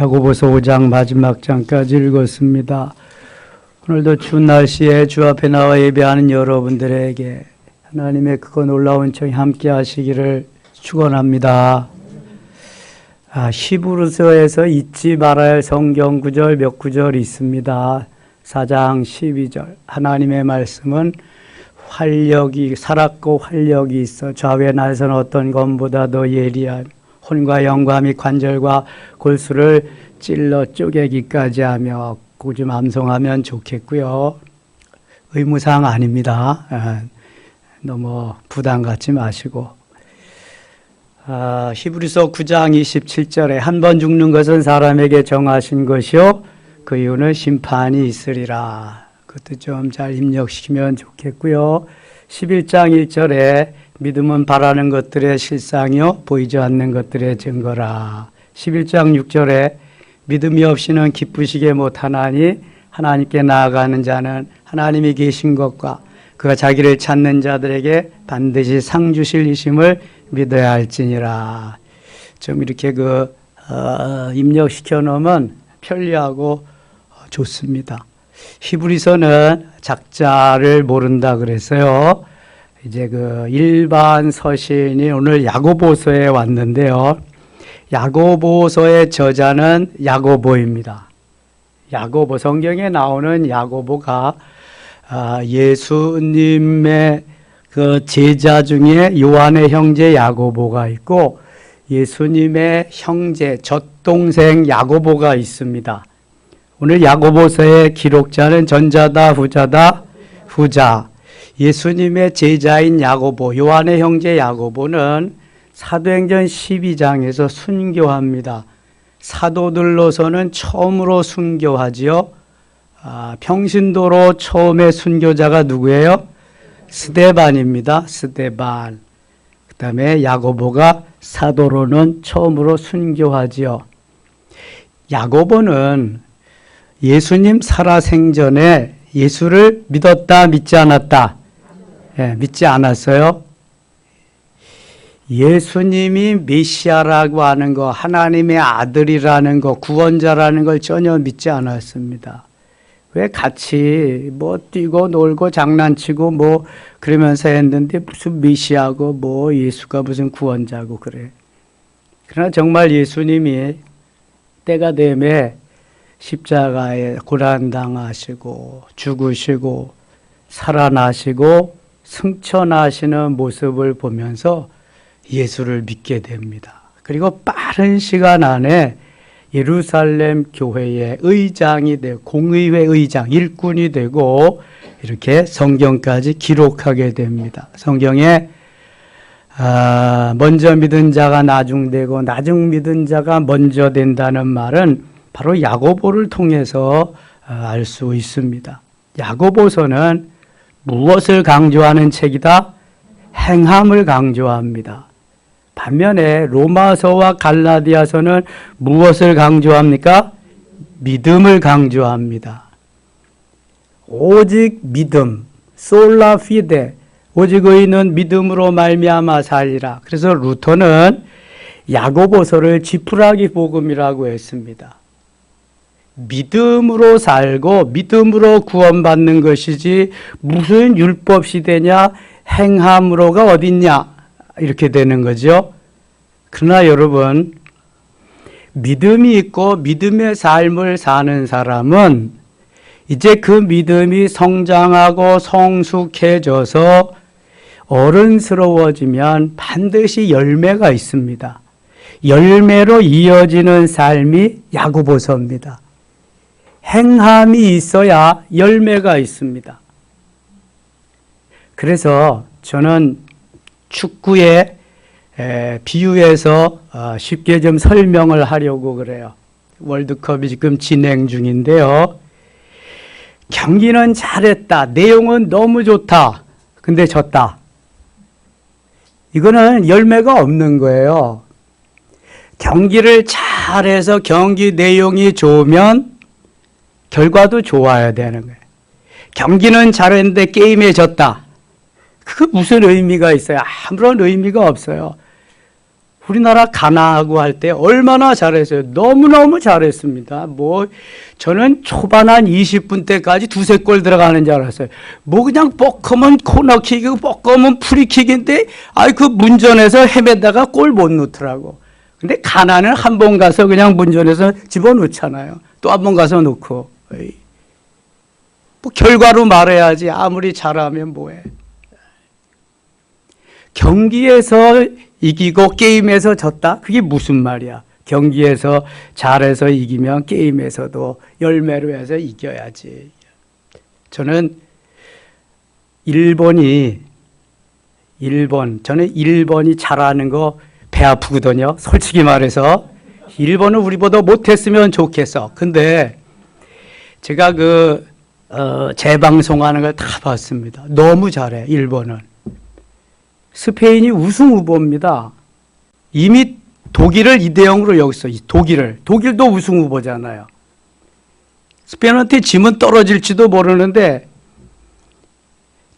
야고보서 5장 마지막 장까지 읽었습니다. 오늘도 추운 날씨에 주 앞에 나와 예배하는 여러분들에게 하나님의 크고 놀라운 청이 함께 하시기를 축원합니다. 히브리서에서 잊지 말아야 할 성경 구절 몇 구절이 있습니다. 4장 12절 하나님의 말씀은 활력이 살았고 활력이 있어 좌우의 날선 어떤 검보다 더 예리하며 혼과 영과 및 관절과 골수를 찔러 쪼개기까지 하며 꼭 좀 암송하면 좋겠고요. 의무사항 아닙니다. 너무 부담 갖지 마시고. 히브리서 9장 27절에 한 번 죽는 것은 사람에게 정하신 것이요 그 이유는 심판이 있으리라. 그것도 좀 잘 입력시키면 좋겠고요. 11장 1절에 믿음은 바라는 것들의 실상이요 보이지 않는 것들의 증거라. 11장 6절에 믿음이 없이는 기쁘시게 못하나니 하나님께 나아가는 자는 하나님이 계신 것과 그가 자기를 찾는 자들에게 반드시 상 주실 이심을 믿어야 할지니라. 좀 이렇게 입력시켜 놓으면 편리하고 좋습니다. 히브리서는 작자를 모른다 그래서요. 이제 일반 서신이 오늘 야고보서에 왔는데요. 야고보서의 저자는 야고보입니다. 야고보, 성경에 나오는 야고보가 예수님의 제자 중에 요한의 형제 야고보가 있고 예수님의 형제, 젖동생 야고보가 있습니다. 오늘 야고보서의 기록자는 전자다, 후자다, 후자. 예수님의 제자인 야고보, 요한의 형제 야고보는 사도행전 12장에서 순교합니다. 사도들로서는 처음으로 순교하지요. 평신도로 처음에 순교자가 누구예요? 스데반입니다. 스데반. 그 다음에 야고보가 사도로는 처음으로 순교하지요. 야고보는 예수님 살아생전에 예수를 믿었다, 믿지 않았다? 믿지 않았어요. 예수님이 메시아라고 하는 거, 하나님의 아들이라는 거, 구원자라는 걸 전혀 믿지 않았습니다. 왜 같이 뛰고 놀고 장난치고 그러면서 했는데 무슨 메시아고 예수가 무슨 구원자고 그래. 그러나 정말 예수님이 때가 되매 십자가에 고난당하시고 죽으시고 살아나시고 승천하시는 모습을 보면서 예수를 믿게 됩니다. 그리고 빠른 시간 안에 예루살렘 교회의 의장이 되고 공의회 의장, 일꾼이 되고 이렇게 성경까지 기록하게 됩니다. 성경에 먼저 믿은 자가 나중 되고 나중 믿은 자가 먼저 된다는 말은 바로 야고보를 통해서 알 수 있습니다. 야고보서는 무엇을 강조하는 책이다? 행함을 강조합니다. 반면에 로마서와 갈라디아서는 무엇을 강조합니까? 믿음을 강조합니다. 오직 믿음, 솔라 피데, 오직 의인은 믿음으로 말미암아 살리라. 그래서 루터는 야고보서를 지푸라기 복음이라고 했습니다. 믿음으로 살고 믿음으로 구원받는 것이지 무슨 율법 시대냐 행함으로가 어딨냐 이렇게 되는 거죠. 그러나 여러분 믿음이 있고 믿음의 삶을 사는 사람은 이제 그 믿음이 성장하고 성숙해져서 어른스러워지면 반드시 열매가 있습니다. 열매로 이어지는 삶이 야고보서입니다. 행함이 있어야 열매가 있습니다. 그래서 저는 축구에 비유해서 쉽게 좀 설명을 하려고 그래요. 월드컵이 지금 진행 중인데요. 경기는 잘했다. 내용은 너무 좋다. 근데 졌다. 이거는 열매가 없는 거예요. 경기를 잘해서 경기 내용이 좋으면 결과도 좋아야 되는 거예요. 경기는 잘했는데 게임에 졌다. 그거 무슨 의미가 있어요? 아무런 의미가 없어요. 우리나라 가나하고 할 때 얼마나 잘했어요. 너무너무 잘했습니다. 저는 초반 한 20분 때까지 두세 골 들어가는 줄 알았어요. 그냥 뻑하면 코너킥이고 뻑하면 프리킥인데, 그 문전에서 헤매다가 골 못 넣더라고. 근데 가나는 한 번 가서 그냥 문전에서 집어넣잖아요. 또 한 번 가서 넣고. 결과로 말해야지. 아무리 잘하면 뭐해. 경기에서 이기고 게임에서 졌다? 그게 무슨 말이야? 경기에서 잘해서 이기면 게임에서도 열매로 해서 이겨야지. 저는 저는 일본이 잘하는 거 배 아프거든요. 솔직히 말해서. 일본은 우리보다 못했으면 좋겠어. 근데 제가 재방송하는 걸 다 봤습니다. 너무 잘해, 일본은. 스페인이 우승 후보입니다. 이미 독일을 2대0으로 여기서 독일도 우승 후보잖아요. 스페인한테 지면 떨어질지도 모르는데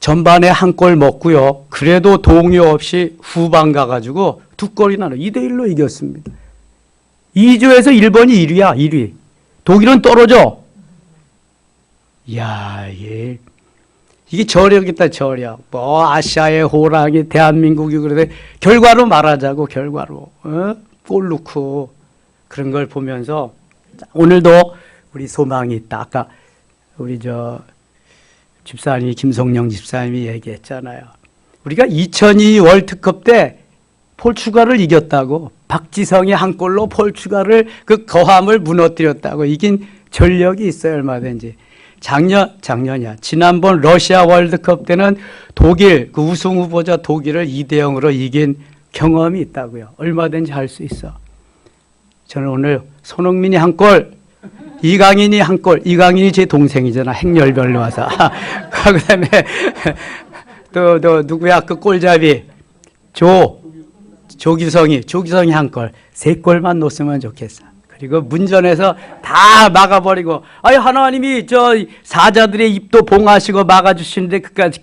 전반에 한 골 먹고요. 그래도 동요 없이 후반 가가지고 2골이나 2대1로 이겼습니다. 2조에서 일본이 1위야. 1위. 독일은 떨어져. 이야, 이게 저력이다, 저력. 아시아의 호랑이, 대한민국이 그래도 결과로 말하자고, 결과로. 골 넣고 그런 걸 보면서 오늘도 우리 소망이 있다. 아까 우리 집사님이, 김성령 집사님이 얘기했잖아요. 우리가 2002 월드컵 때 포르투갈을 이겼다고. 박지성이 한 골로 포르투갈을 그 거함을 무너뜨렸다고. 이긴 전력이 있어요, 얼마든지. 작년이야. 지난번 러시아 월드컵 때는 독일, 그 우승 후보자 독일을 2대0으로 이긴 경험이 있다고요. 얼마든지 할 수 있어. 저는 오늘 손흥민이 한 골, 이강인이 한 골, 이강인이 제 동생이잖아. 행렬별로 와서. 그 다음에 또 누구야? 그 골잡이. 조규성이 한 골. 3골만 넣었으면 좋겠어. 그리고 문전에서 다 막아버리고, 하나님이 사자들의 입도 봉하시고 막아주시는데 그까짓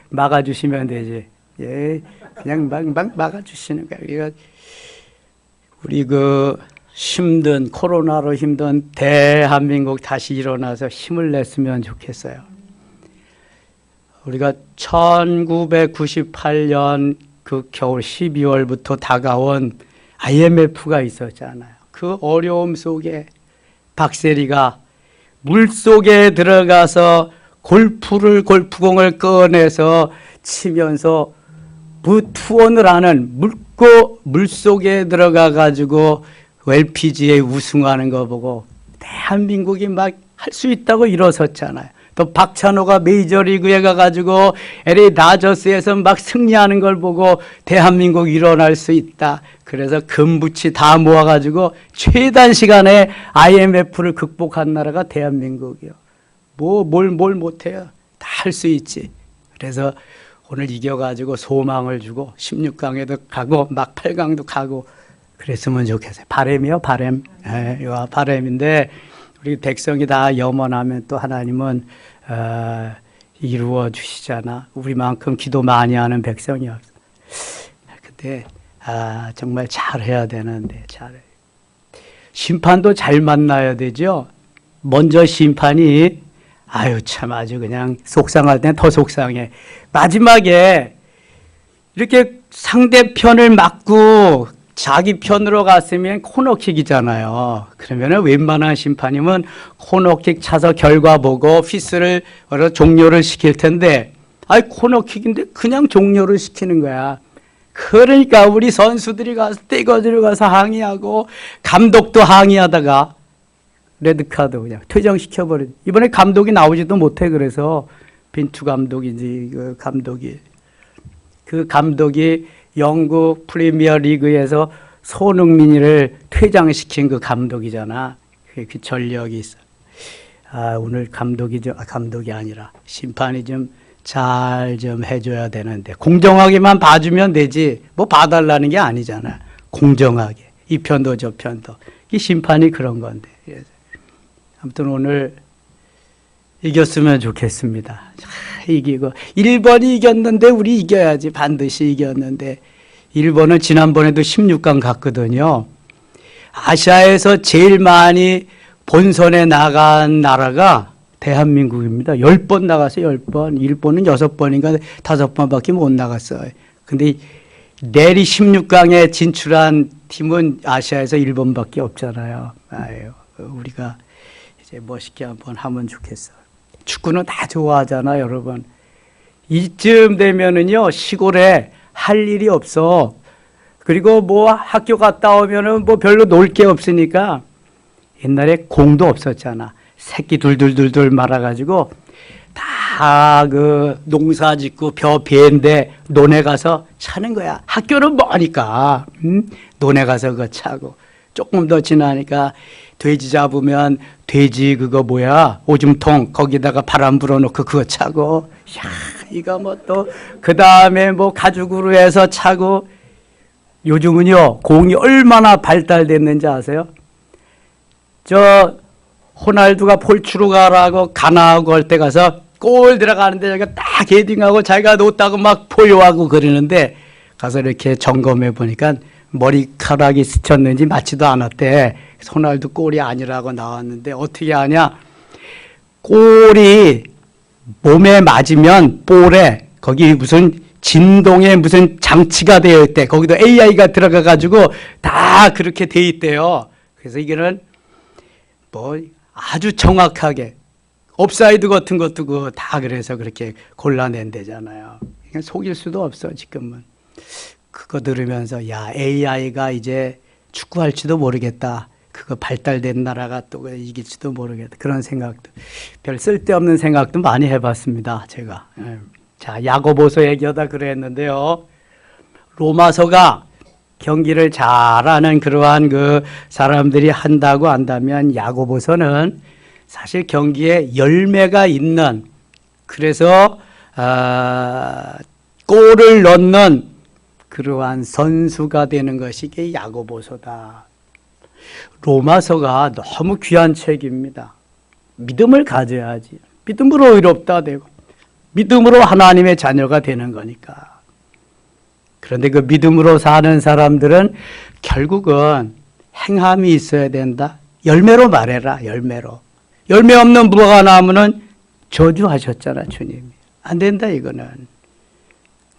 막아주시면 되지. 그냥 막 막아주시는 거야. 우리 힘든, 코로나로 힘든 대한민국 다시 일어나서 힘을 냈으면 좋겠어요. 우리가 1998년 그 겨울 12월부터 다가온 IMF가 있었잖아요. 그 어려움 속에 박세리가 물속에 들어가서 골프공을 꺼내서 치면서 투혼을 하는 물속에 들어가 가지고 LPGA에 우승하는 거 보고 대한민국이 막 할 수 있다고 일어섰잖아요. 또 박찬호가 메이저리그에 가가지고 LA 다저스에서 막 승리하는 걸 보고 대한민국 일어날 수 있다. 그래서 금부치 다 모아가지고 최단 시간에 IMF를 극복한 나라가 대한민국이요. 뭘 못해요. 다 할 수 있지. 그래서 오늘 이겨가지고 소망을 주고 16강에도 가고 막 8강도 가고 그랬으면 좋겠어요. 바람이요, 바람. 이거 바람인데 우리 백성이 다 염원하면 또 하나님은 이루어 주시잖아. 우리만큼 기도 많이 하는 백성이 없어. 근데 정말 잘해야 되는데 잘해. 심판도 잘 만나야 되죠. 먼저 심판이 참 아주 그냥 속상할 땐 더 속상해. 마지막에 이렇게 상대편을 막고 자기 편으로 갔으면 코너킥이잖아요. 그러면 웬만한 심판이면 코너킥 차서 결과 보고 피스를 종료를 시킬 텐데 코너킥인데 그냥 종료를 시키는 거야. 그러니까 우리 선수들이 가서 떼거지로 가서 항의하고 감독도 항의하다가 레드카드 그냥 퇴장시켜버리죠. 이번에 감독이 나오지도 못해. 그래서 빈투 감독이지 그 감독이 영국 프리미어 리그에서 손흥민이를 퇴장시킨 그 감독이잖아. 그 전력이 있어. 오늘 감독이 아니라 심판이 잘 해줘야 되는데 공정하게만 봐주면 되지 뭐 봐달라는 게 아니잖아. 공정하게 이 편도 저 편도 이 심판이 그런 건데. 그래서 아무튼 오늘 이겼으면 좋겠습니다. 이기고 일본이 이겼는데 우리 이겨야지. 반드시 이겼는데 일본은 지난번에도 16강 갔거든요. 아시아에서 제일 많이 본선에 나간 나라가 대한민국입니다. 10번 나갔어요. 10번. 일본은 6번인가 5번밖에 못 나갔어요. 근데 내리 16강에 진출한 팀은 아시아에서 일본밖에 없잖아요. 아유, 우리가 이제 멋있게 한번 하면 좋겠어요. 축구는 다 좋아하잖아요, 여러분. 이쯤 되면은요, 시골에 할 일이 없어. 그리고 뭐 학교 갔다 오면은 뭐 별로 놀 게 없으니까 옛날에 공도 없었잖아. 새끼 둘둘둘둘 말아가지고 다 그 농사 짓고 배인데 논에 가서 차는 거야. 학교는 머니까 논에 가서 그거 차고 조금 더 지나니까 돼지 잡으면 돼지 그거 뭐야 오줌통 거기다가 바람 불어놓고 그거 차고 야 이거 뭐 또 그 다음에 뭐 가죽으로 해서 차고 요즘은요 공이 얼마나 발달됐는지 아세요? 저 호날두가 폴추로 가라고 가나하고 할 때 가서 골 들어가는데 자기가 딱 헤딩하고 자기가 놓았다고 막 포효하고 그러는데 가서 이렇게 점검해 보니까 머리카락이 스쳤는지 맞지도 않았대. 호날두 골이 아니라고 나왔는데 어떻게 하냐? 골이 몸에 맞으면 볼에 거기 무슨 진동에 무슨 장치가 되어 있대. 거기도 AI가 들어가 가지고 다 그렇게 돼 있대요. 그래서 이거는 뭐 아주 정확하게 옵사이드 같은 것도 그 다 그래서 그렇게 골라낸대잖아요. 속일 수도 없어 지금은. 그거 들으면서 야 AI가 이제 축구할지도 모르겠다. 그거 발달된 나라가 또 이길지도 모르겠다. 그런 생각도 별 쓸데없는 생각도 많이 해봤습니다. 제가. 자 야고보서 얘기하다 그랬는데요. 로마서가 경기를 잘하는 그러한 그 사람들이 한다고 한다면 야고보서는 사실 경기에 열매가 있는 그래서 골을 넣는 그러한 선수가 되는 것이 이게 야고보서다. 로마서가 너무 귀한 책입니다. 믿음을 가져야지. 믿음으로 의롭다 되고 믿음으로 하나님의 자녀가 되는 거니까. 그런데 그 믿음으로 사는 사람들은 결국은 행함이 있어야 된다. 열매로 말해라. 열매로. 열매 없는 무화과 나무는 저주하셨잖아 주님이. 안 된다 이거는.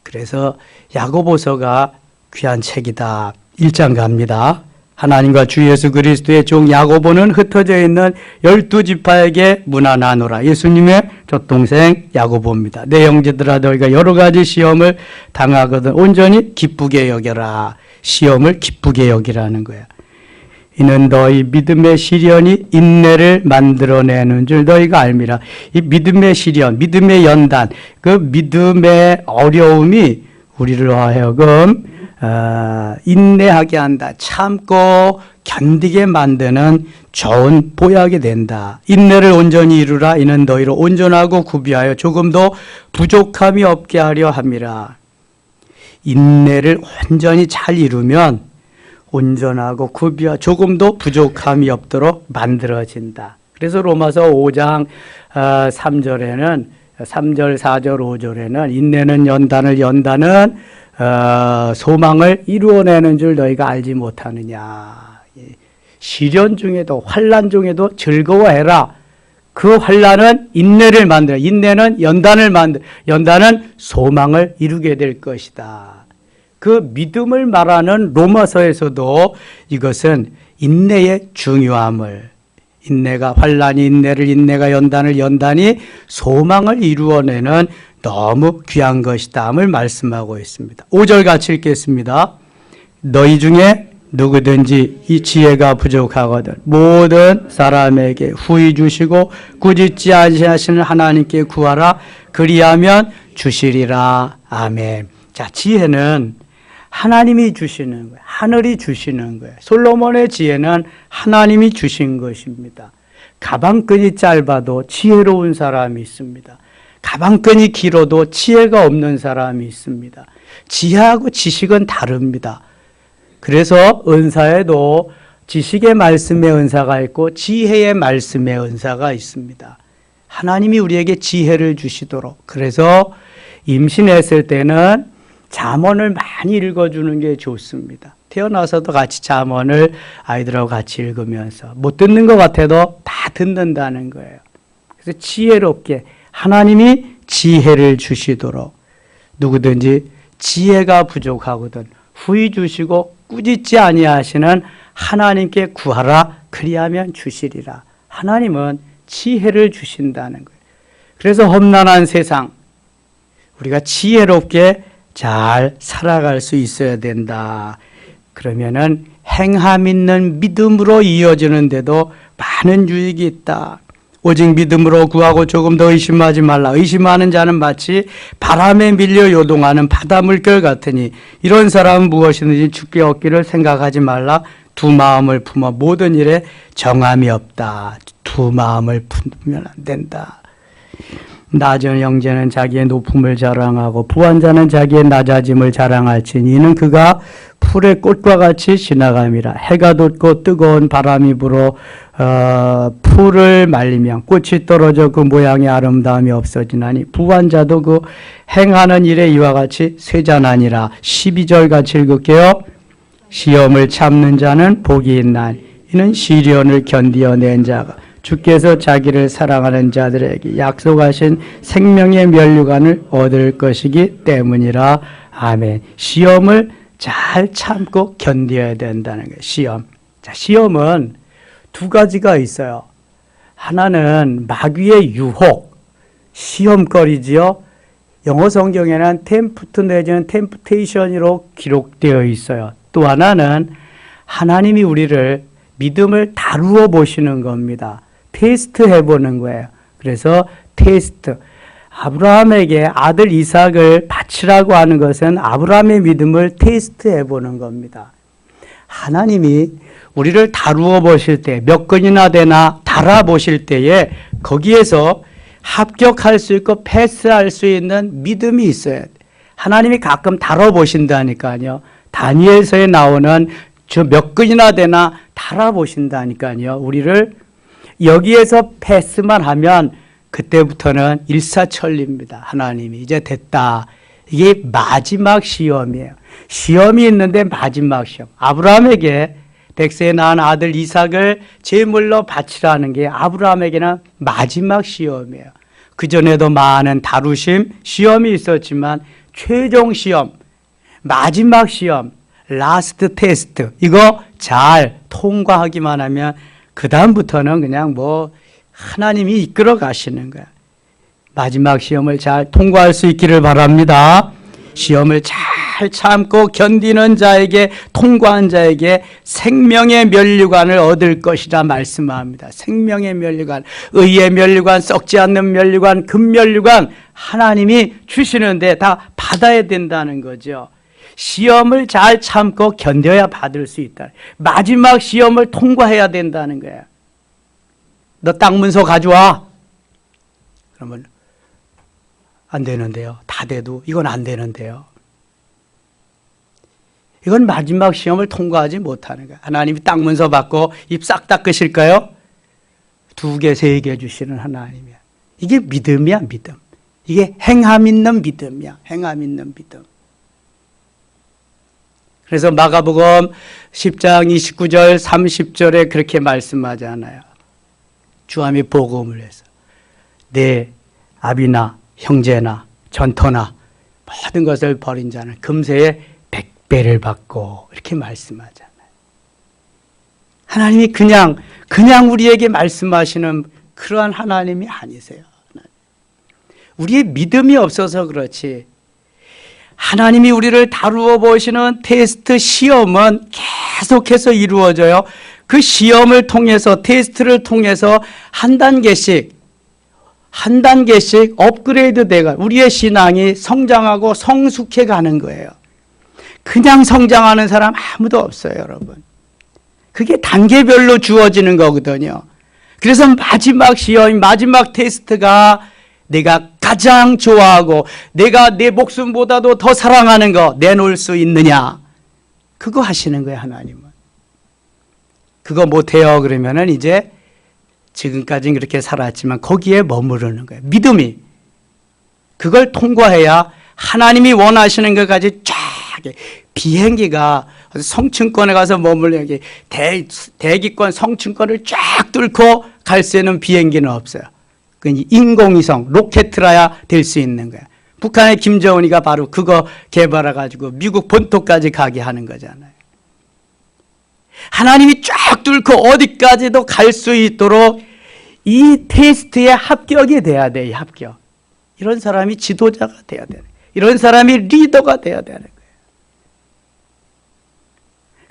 그래서 야고보서가 귀한 책이다. 1장 갑니다. 하나님과 주 예수 그리스도의 종 야고보는 흩어져 있는 12지파에게 문안하노라. 예수님의 젖동생 야고보입니다. 내 형제들아 너희가 여러 가지 시험을 당하거든 온전히 기쁘게 여겨라. 시험을 기쁘게 여기라는 거야. 이는 너희 믿음의 시련이 인내를 만들어내는 줄 너희가 알미라. 이 믿음의 시련, 믿음의 연단, 그 믿음의 어려움이 우리를 하여금 인내하게 한다. 참고 견디게 만드는 좋은 보약이 된다. 인내를 온전히 이루라. 이는 너희로 온전하고 구비하여 조금도 부족함이 없게 하려 함이라. 인내를 온전히 잘 이루면 온전하고 구비와 조금도 부족함이 없도록 만들어진다. 그래서 로마서 5장 3절에는 3절, 4절, 5절에는 인내는 연단을 연단은 소망을 이루어내는 줄 너희가 알지 못하느냐. 시련 중에도 환난 중에도 즐거워해라. 그 환난은 인내를 만들어. 인내는 연단을 만들어. 연단은 소망을 이루게 될 것이다. 그 믿음을 말하는 로마서에서도 이것은 인내의 중요함을 인내가 환난이 인내를 인내가 연단을 연단이 소망을 이루어내는 너무 귀한 것이다를 말씀하고 있습니다. 5절 같이 읽겠습니다. 너희 중에 누구든지 이 지혜가 부족하거든 모든 사람에게 후히 주시고 꾸짖지 아니하시는 하나님께 구하라. 그리하면 주시리라. 아멘. 자, 지혜는 하나님이 주시는 거예요. 하늘이 주시는 거예요. 솔로몬의 지혜는 하나님이 주신 것입니다. 가방끈이 짧아도 지혜로운 사람이 있습니다. 가방끈이 길어도 지혜가 없는 사람이 있습니다. 지혜하고 지식은 다릅니다. 그래서 은사에도 지식의 말씀의 은사가 있고 지혜의 말씀의 은사가 있습니다. 하나님이 우리에게 지혜를 주시도록. 그래서 임신했을 때는 잠언을 많이 읽어주는 게 좋습니다. 태어나서도 같이 잠언을 아이들하고 같이 읽으면서 못 듣는 것 같아도 다 듣는다는 거예요. 그래서 지혜롭게 하나님이 지혜를 주시도록 누구든지 지혜가 부족하거든 후히 주시고 꾸짖지 아니하시는 하나님께 구하라 그리하면 주시리라. 하나님은 지혜를 주신다는 거예요. 그래서 험난한 세상 우리가 지혜롭게 잘 살아갈 수 있어야 된다. 그러면은 행함 있는 믿음으로 이어지는데도 많은 유익이 있다. 오직 믿음으로 구하고 조금 더 의심하지 말라. 의심하는 자는 마치 바람에 밀려 요동하는 바다 물결 같으니 이런 사람은 무엇이든지 주께 얻기를 생각하지 말라. 두 마음을 품어 모든 일에 정함이 없다. 두 마음을 품으면 안 된다. 낮은 형제는 자기의 높음을 자랑하고 부한 자는 자기의 낮아짐을 자랑할지니 이는 그가 풀의 꽃과 같이 지나감이라. 해가 돋고 뜨거운 바람이 불어 풀을 말리면 꽃이 떨어져 그 모양의 아름다움이 없어지나니 부한 자도 그 행하는 일에 이와 같이 쇠잔하니라. 12절 같이 읽을게요. 시험을 참는 자는 복이 있나니 이는 시련을 견디어낸 자가 주께서 자기를 사랑하는 자들에게 약속하신 생명의 면류관을 얻을 것이기 때문이라. 아멘. 시험을 잘 참고 견뎌야 된다는 거예요. 시험. 자, 시험은 두 가지가 있어요. 하나는 마귀의 유혹, 시험거리지요. 영어 성경에는 템프트 내지는 템프테이션으로 기록되어 있어요. 또 하나는 하나님이 우리를 믿음을 다루어 보시는 겁니다. 테스트 해보는 거예요. 그래서 테스트. 아브라함에게 아들 이삭을 바치라고 하는 것은 아브라함의 믿음을 테스트 해보는 겁니다. 하나님이 우리를 다루어 보실 때 몇 건이나 되나 달아보실 때에 거기에서 합격할 수 있고 패스할 수 있는 믿음이 있어야 돼. 하나님이 가끔 다뤄보신다니까요. 다니엘서에 나오는 저 몇 건이나 되나 달아보신다니까요. 우리를 여기에서 패스만 하면 그때부터는 일사천리입니다. 하나님이 이제 됐다. 이게 마지막 시험이에요. 시험이 있는데 마지막 시험. 아브라함에게 백세에 낳은 아들 이삭을 제물로 바치라는 게 아브라함에게는 마지막 시험이에요. 그전에도 많은 다루심, 시험이 있었지만 최종 시험, 마지막 시험, 라스트 테스트 이거 잘 통과하기만 하면 그 다음부터는 그냥 뭐 하나님이 이끌어 가시는 거야. 마지막 시험을 잘 통과할 수 있기를 바랍니다. 시험을 잘 참고 견디는 자에게 통과한 자에게 생명의 면류관을 얻을 것이라 말씀합니다. 생명의 면류관, 의의 면류관, 썩지 않는 면류관, 금면류관 하나님이 주시는데 다 받아야 된다는 거죠. 시험을 잘 참고 견뎌야 받을 수 있다. 마지막 시험을 통과해야 된다는 거야. 너 땅 문서 가져와. 그러면 안 되는데요. 다 돼도 이건 안 되는데요. 이건 마지막 시험을 통과하지 못하는 거야. 하나님이 땅 문서 받고 입 싹 닦으실까요? 2개, 3개 주시는 하나님이야. 이게 믿음이야, 믿음. 이게 행함 있는 믿음이야. 행함 있는 믿음. 그래서 마가복음 10장 29절 30절에 그렇게 말씀하잖아요. 주함이 복음을 해서 내 아비나 형제나 전토나 모든 것을 버린 자는 금세에 100배를 받고 이렇게 말씀하잖아요. 하나님이 그냥 우리에게 말씀하시는 그러한 하나님이 아니세요. 우리의 믿음이 없어서 그렇지 하나님이 우리를 다루어 보시는 테스트 시험은 계속해서 이루어져요. 그 시험을 통해서 테스트를 통해서 한 단계씩 업그레이드 돼가 우리의 신앙이 성장하고 성숙해 가는 거예요. 그냥 성장하는 사람 아무도 없어요, 여러분. 그게 단계별로 주어지는 거거든요. 그래서 마지막 시험, 마지막 테스트가 내가 가장 좋아하고 내가 내 목숨보다도 더 사랑하는 거 내놓을 수 있느냐. 그거 하시는 거예요, 하나님은. 그거 못해요 그러면은 이제 지금까지는 그렇게 살았지만 거기에 머무르는 거예요. 믿음이. 그걸 통과해야 하나님이 원하시는 것까지 쫙 비행기가 성층권에 가서 머물러 대기권 성층권을 쫙 뚫고 갈 수 있는 비행기는 없어요. 인공위성 로켓이라야 될 수 있는 거야. 북한의 김정은이가 바로 그거 개발해가지고 미국 본토까지 가게 하는 거잖아요. 하나님이 쫙 뚫고 어디까지도 갈 수 있도록 이 테스트에 합격이 돼야 돼. 이 합격. 이런 사람이 지도자가 돼야 돼. 이런 사람이 리더가 돼야 되는 거예요.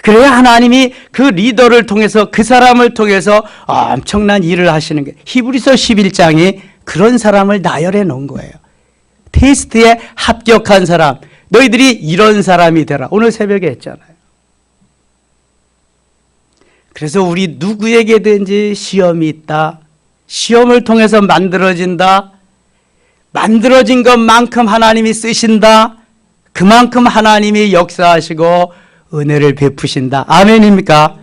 그래야 하나님이 그 리더를 통해서 그 사람을 통해서 엄청난 일을 하시는 거예요. 히브리서 11장이 그런 사람을 나열해 놓은 거예요. 테스트에 합격한 사람, 너희들이 이런 사람이 되라. 오늘 새벽에 했잖아요. 그래서 우리 누구에게든지 시험이 있다. 시험을 통해서 만들어진다. 만들어진 것만큼 하나님이 쓰신다. 그만큼 하나님이 역사하시고 은혜를 베푸신다. 아멘입니까?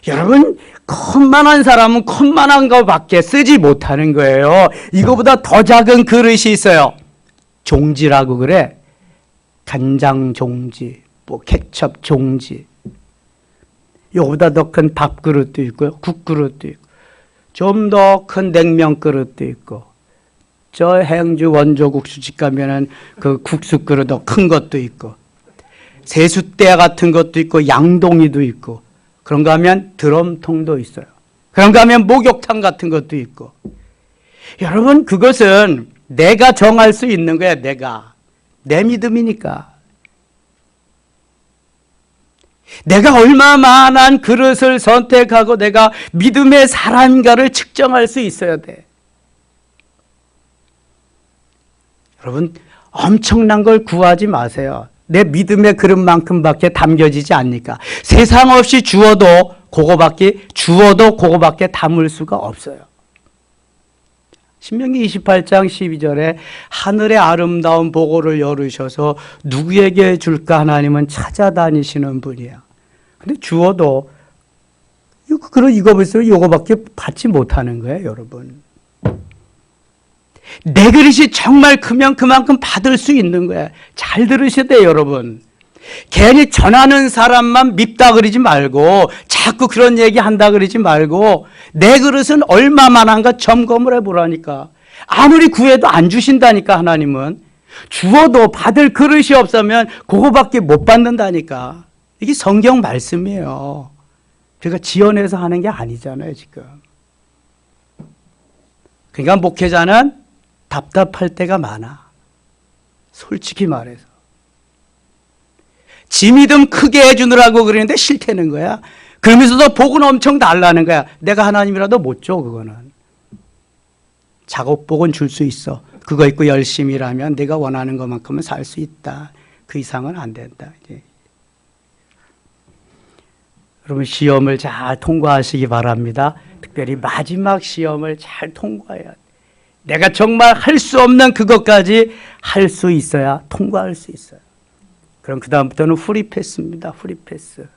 여러분, 컵만한 사람은 컵만한 것밖에 쓰지 못하는 거예요. 이거보다 더 작은 그릇이 있어요. 종지라고 그래. 간장 종지, 뭐 케첩 종지. 이거보다 더 큰 밥그릇도 있고요. 국그릇도 있고. 좀 더 큰 냉면 그릇도 있고. 저 행주 원조국수집 가면은 그 국수 그릇 더 큰 것도 있고. 세숫대 같은 것도 있고 양동이도 있고 그런가 하면 드럼통도 있어요. 그런가 하면 목욕탕 같은 것도 있고. 여러분 그것은 내가 정할 수 있는 거야. 내가. 내 믿음이니까. 내가 얼마만한 그릇을 선택하고 내가 믿음의 사람인가를 측정할 수 있어야 돼. 여러분 엄청난 걸 구하지 마세요. 내 믿음의 그릇만큼밖에 담겨지지 않으니까. 세상 없이 주어도 그거밖에 담을 수가 없어요. 신명기 28장 12절에 하늘의 아름다운 보고를 열으셔서 누구에게 줄까 하나님은 찾아다니시는 분이야. 근데 주어도 이거 벌써 이거밖에 받지 못하는 거예요, 여러분. 내 그릇이 정말 크면 그만큼 받을 수 있는 거야. 잘 들으셔야 돼요, 여러분. 괜히 전하는 사람만 밉다 그러지 말고 자꾸 그런 얘기 한다 그러지 말고 내 그릇은 얼마만한가 점검을 해보라니까. 아무리 구해도 안 주신다니까. 하나님은 주어도 받을 그릇이 없으면 그거밖에 못 받는다니까. 이게 성경 말씀이에요. 제가 지어내서 하는 게 아니잖아요, 지금. 그러니까 목회자는 답답할 때가 많아. 솔직히 말해서. 지 믿음 크게 해주느라고 그러는데 싫다는 거야. 그러면서도 복은 엄청 달라는 거야. 내가 하나님이라도 못 줘, 그거는. 작업복은 줄 수 있어. 그거 입고 열심히 일하면 내가 원하는 것만큼은 살 수 있다. 그 이상은 안 된다. 이제. 여러분 시험을 잘 통과하시기 바랍니다. 특별히 마지막 시험을 잘 통과해야 돼. 내가 정말 할 수 없는 그것까지 할 수 있어야 통과할 수 있어요. 그럼 그 다음부터는 프리패스입니다. 프리패스.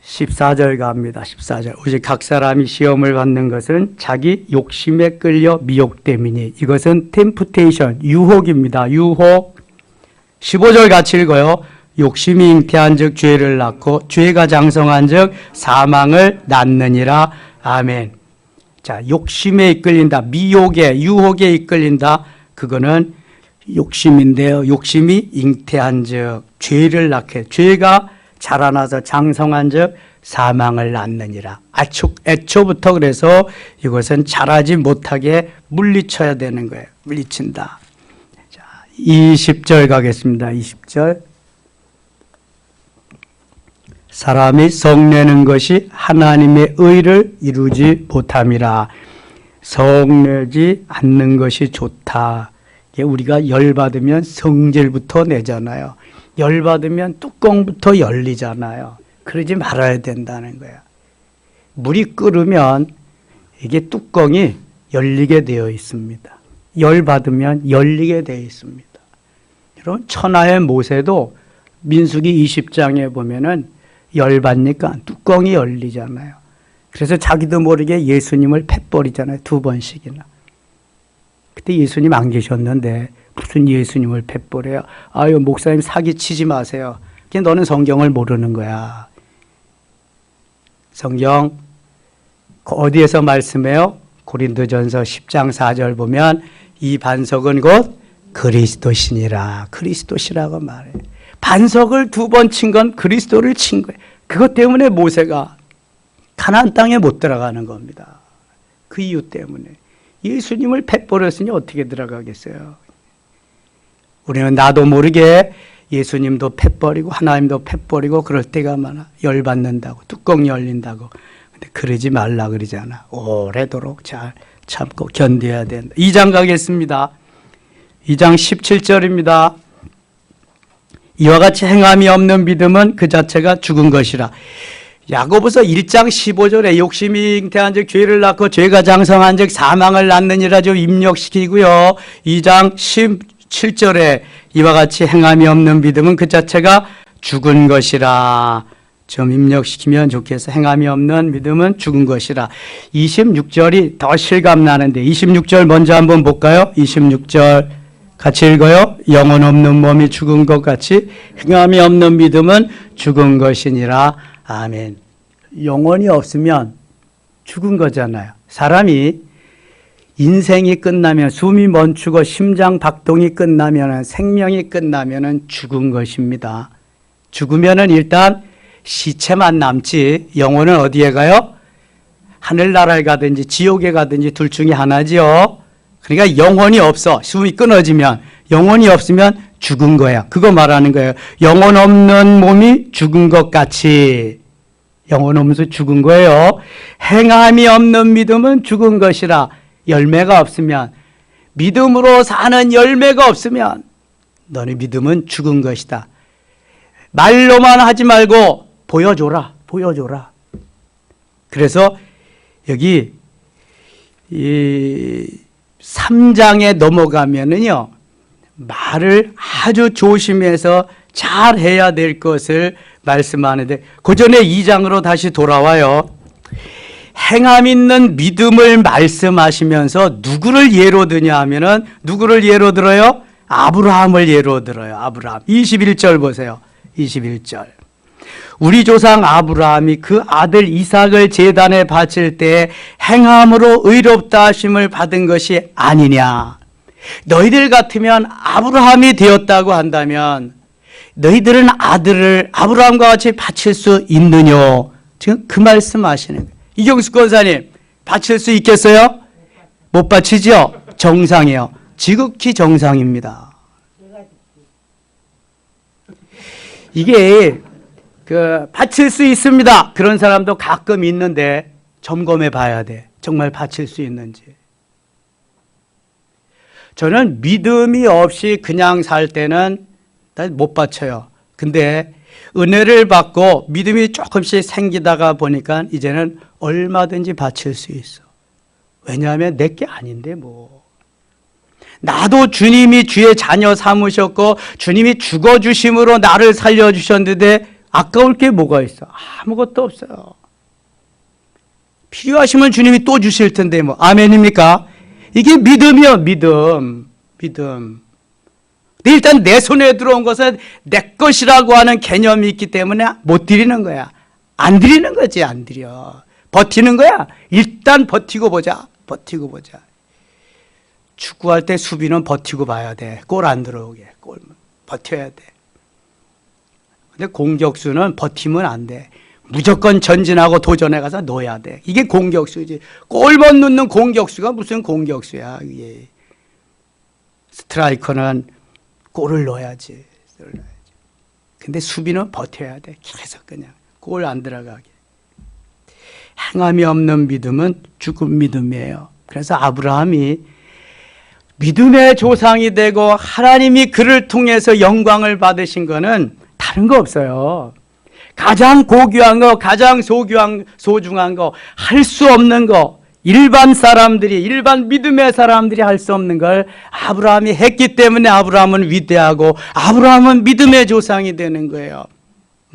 14절 갑니다. 14절. 오직 각 사람이 시험을 받는 것은 자기 욕심에 끌려 미혹됨이니 이것은 템프테이션, 유혹입니다. 유혹. 15절 같이 읽어요. 욕심이 잉태한 즉 죄를 낳고 죄가 장성한 즉 사망을 낳느니라. 아멘. 자, 욕심에 이끌린다. 미혹에, 유혹에 이끌린다. 그거는 욕심인데요. 욕심이 잉태한 즉 죄를 낳게. 죄가 자라나서 장성한 즉 사망을 낳느니라. 애초부터 그래서 이것은 자라지 못하게 물리쳐야 되는 거예요. 물리친다. 자, 20절 가겠습니다. 20절. 사람이 성내는 것이 하나님의 의를 이루지 못함이라. 성내지 않는 것이 좋다. 우리가 열받으면 성질부터 내잖아요. 열받으면 뚜껑부터 열리잖아요. 그러지 말아야 된다는 거야. 물이 끓으면 이게 뚜껑이 열리게 되어 있습니다. 열받으면 열리게 되어 있습니다. 여러분 천하의 모세도 민수기 20장에 보면은 열받으니까 뚜껑이 열리잖아요. 그래서 자기도 모르게 예수님을 패버리잖아요. 2번씩이나. 그때 예수님 안 계셨는데 무슨 예수님을 패버려요. 아유, 목사님 사기치지 마세요. 그냥 너는 성경을 모르는 거야. 성경 어디에서 말씀해요? 고린도전서 10장 4절 보면 이 반석은 곧 그리스도시니라. 그리스도시라고 말해요. 반석을 2번 친 건 그리스도를 친 거예요. 그것 때문에 모세가 가나안 땅에 못 들어가는 겁니다. 그 이유 때문에. 예수님을 패버렸으니 어떻게 들어가겠어요? 우리는 나도 모르게 예수님도 패버리고 하나님도 패버리고 그럴 때가 많아. 열받는다고, 뚜껑 열린다고. 근데 그러지 말라 그러잖아. 오래도록 잘 참고 견뎌야 된다. 2장 가겠습니다. 2장 17절입니다. 이와 같이 행함이 없는 믿음은 그 자체가 죽은 것이라. 야고보서 1장 15절에 욕심이 잉태한 즉 죄를 낳고 죄가 장성한 즉 사망을 낳느니라 좀 입력시키고요. 2장 17절에 이와 같이 행함이 없는 믿음은 그 자체가 죽은 것이라. 좀 입력시키면 좋겠어. 행함이 없는 믿음은 죽은 것이라. 26절이 더 실감나는데 26절 먼저 한번 볼까요? 26절 같이 읽어요. 영혼 없는 몸이 죽은 것 같이 행함이 없는 믿음은 죽은 것이니라. 아멘. 영혼이 없으면 죽은 거잖아요. 사람이 인생이 끝나면 숨이 멈추고 심장 박동이 끝나면 생명이 끝나면 죽은 것입니다. 죽으면 일단 시체만 남지 영혼은 어디에 가요? 하늘나라에 가든지 지옥에 가든지 둘 중에 하나지요. 그러니까 영혼이 없어. 숨이 끊어지면 영혼이 없으면 죽은 거야. 그거 말하는 거예요. 영혼 없는 몸이 죽은 것 같이. 영혼 없으면서 죽은 거예요. 행함이 없는 믿음은 죽은 것이라. 열매가 없으면, 믿음으로 사는 열매가 없으면 너네 믿음은 죽은 것이다. 말로만 하지 말고 보여줘라. 보여줘라. 그래서 여기 이 3장에 넘어가면은요, 말을 아주 조심해서 잘 해야 될 것을 말씀하는데, 그 전에 2장으로 다시 돌아와요. 행함 있는 믿음을 말씀하시면서 누구를 예로 드냐 하면은, 누구를 예로 들어요? 아브라함을 예로 들어요. 아브라함. 21절 보세요. 21절. 우리 조상 아브라함이 그 아들 이삭을 제단에 바칠 때 행함으로 의롭다 하심을 받은 것이 아니냐. 너희들 같으면 아브라함이 되었다고 한다면 너희들은 아들을 아브라함과 같이 바칠 수 있느냐. 지금 그 말씀 하시는 거예요. 이경수 권사님, 바칠 수 있겠어요? 못 바치죠? 정상이에요. 지극히 정상입니다. 이게 바칠 수 있습니다. 그런 사람도 가끔 있는데 점검해 봐야 돼. 정말 바칠 수 있는지. 저는 믿음이 없이 그냥 살 때는 못 바쳐요. 근데 은혜를 받고 믿음이 조금씩 생기다가 보니까 이제는 얼마든지 바칠 수 있어. 왜냐하면 내게 아닌데 뭐. 나도 주님이 주의 자녀 삼으셨고 주님이 죽어주심으로 나를 살려주셨는데 아까울 게 뭐가 있어? 아무것도 없어요. 필요하시면 주님이 또 주실 텐데 뭐. 아멘입니까? 이게 믿음이요. 믿음. 근데 일단 내 손에 들어온 것은 내 것이라고 하는 개념이 있기 때문에 못 드리는 거야. 안 드리는 거지. 안 드려. 버티는 거야. 일단 버티고 보자. 버티고 보자. 축구할 때 수비는 버티고 봐야 돼. 골 안 들어오게. 골 버텨야 돼. 근데 공격수는 버티면 안 돼. 무조건 전진하고 도전해 가서 넣어야 돼. 이게 공격수지. 골만 넣는 공격수가 무슨 공격수야. 이게. 스트라이커는 골을 넣어야지. 근데 수비는 버텨야 돼. 계속 그냥 골 안 들어가게. 행함이 없는 믿음은 죽은 믿음이에요. 그래서 아브라함이 믿음의 조상이 되고 하나님이 그를 통해서 영광을 받으신 거는 다른 거 없어요. 가장 고귀한 거, 가장 소중한 거, 할 수 없는 거, 일반 믿음의 사람들이 할 수 없는 걸 아브라함이 했기 때문에 아브라함은 위대하고 아브라함은 믿음의 조상이 되는 거예요.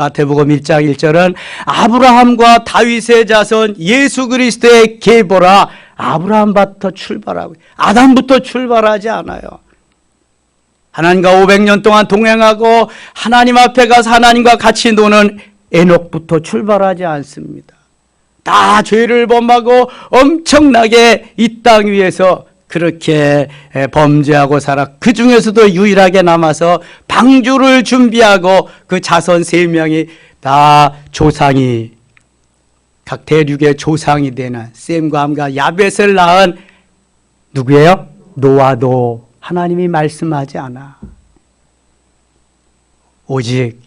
마태복음 1장 1절은 아브라함과 다윗의 자손 예수 그리스도의 계보라. 아브라함부터 출발하고 아담부터 출발하지 않아요. 하나님과 500년 동안 동행하고 하나님 앞에 가서 하나님과 같이 노는 에녹부터 출발하지 않습니다. 다 죄를 범하고 엄청나게 이 땅 위에서 그렇게 범죄하고 살아 그 중에서도 유일하게 남아서 방주를 준비하고 그 자손 3명이 다 조상이 각 대륙의 조상이 되는 셈과 함과 야벳을 낳은 누구예요? 노아도 하나님이 말씀하지 않아. 오직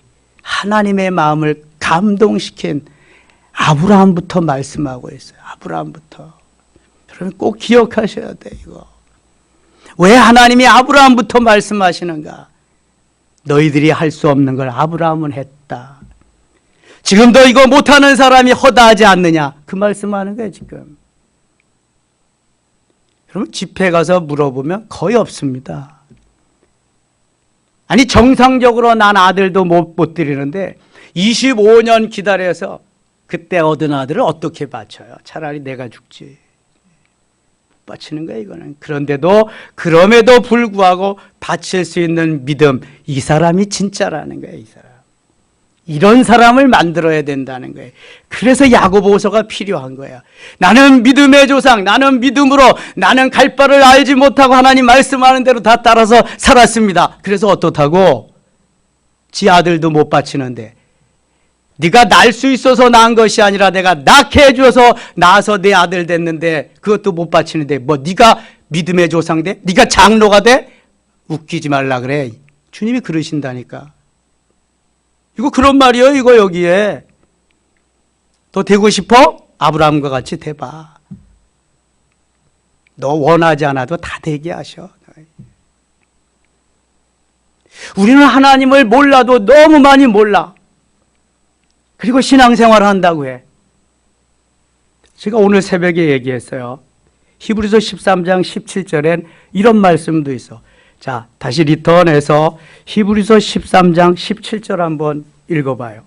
하나님의 마음을 감동시킨 아브라함부터 말씀하고 있어요. 아브라함부터. 여러분 꼭 기억하셔야 돼 이거. 왜 하나님이 아브라함부터 말씀하시는가? 너희들이 할 수 없는 걸 아브라함은 했다. 지금도 이거 못하는 사람이 허다하지 않느냐? 그 말씀하는 거예요 지금. 여러분 집회 가서 물어보면 거의 없습니다. 아니 정상적으로 난 아들도 못 드리는데 25년 기다려서 그때 얻은 아들을 어떻게 바쳐요? 차라리 내가 죽지. 못 바치는 거예요 이거는. 그런데도 그럼에도 불구하고 바칠 수 있는 믿음, 이 사람이 진짜라는 거예요. 이 사람. 이런 사람을 만들어야 된다는 거예요. 그래서 야고보서가 필요한 거예요. 나는 믿음의 조상, 나는 믿음으로 나는 갈 바를 알지 못하고 하나님 말씀하는 대로 다 따라서 살았습니다. 그래서 어떻다고? 지 아들도 못 바치는데 네가 날 수 있어서 낳은 것이 아니라 내가 낳게 해줘서 낳아서 내 아들 됐는데 그것도 못 바치는데 뭐 네가 믿음의 조상 돼? 네가 장로가 돼? 웃기지 말라 그래. 주님이 그러신다니까. 이거 그런 말이에요 이거 여기에. 너 되고 싶어? 아브라함과 같이 돼봐. 너 원하지 않아도 다 되게 하셔. 우리는 하나님을 몰라도 너무 많이 몰라. 그리고 신앙생활을 한다고 해. 제가 오늘 새벽에 얘기했어요. 히브리서 13장 17절엔 이런 말씀도 있어. 자, 다시 리턴해서 히브리서 13장 17절 한번 읽어봐요.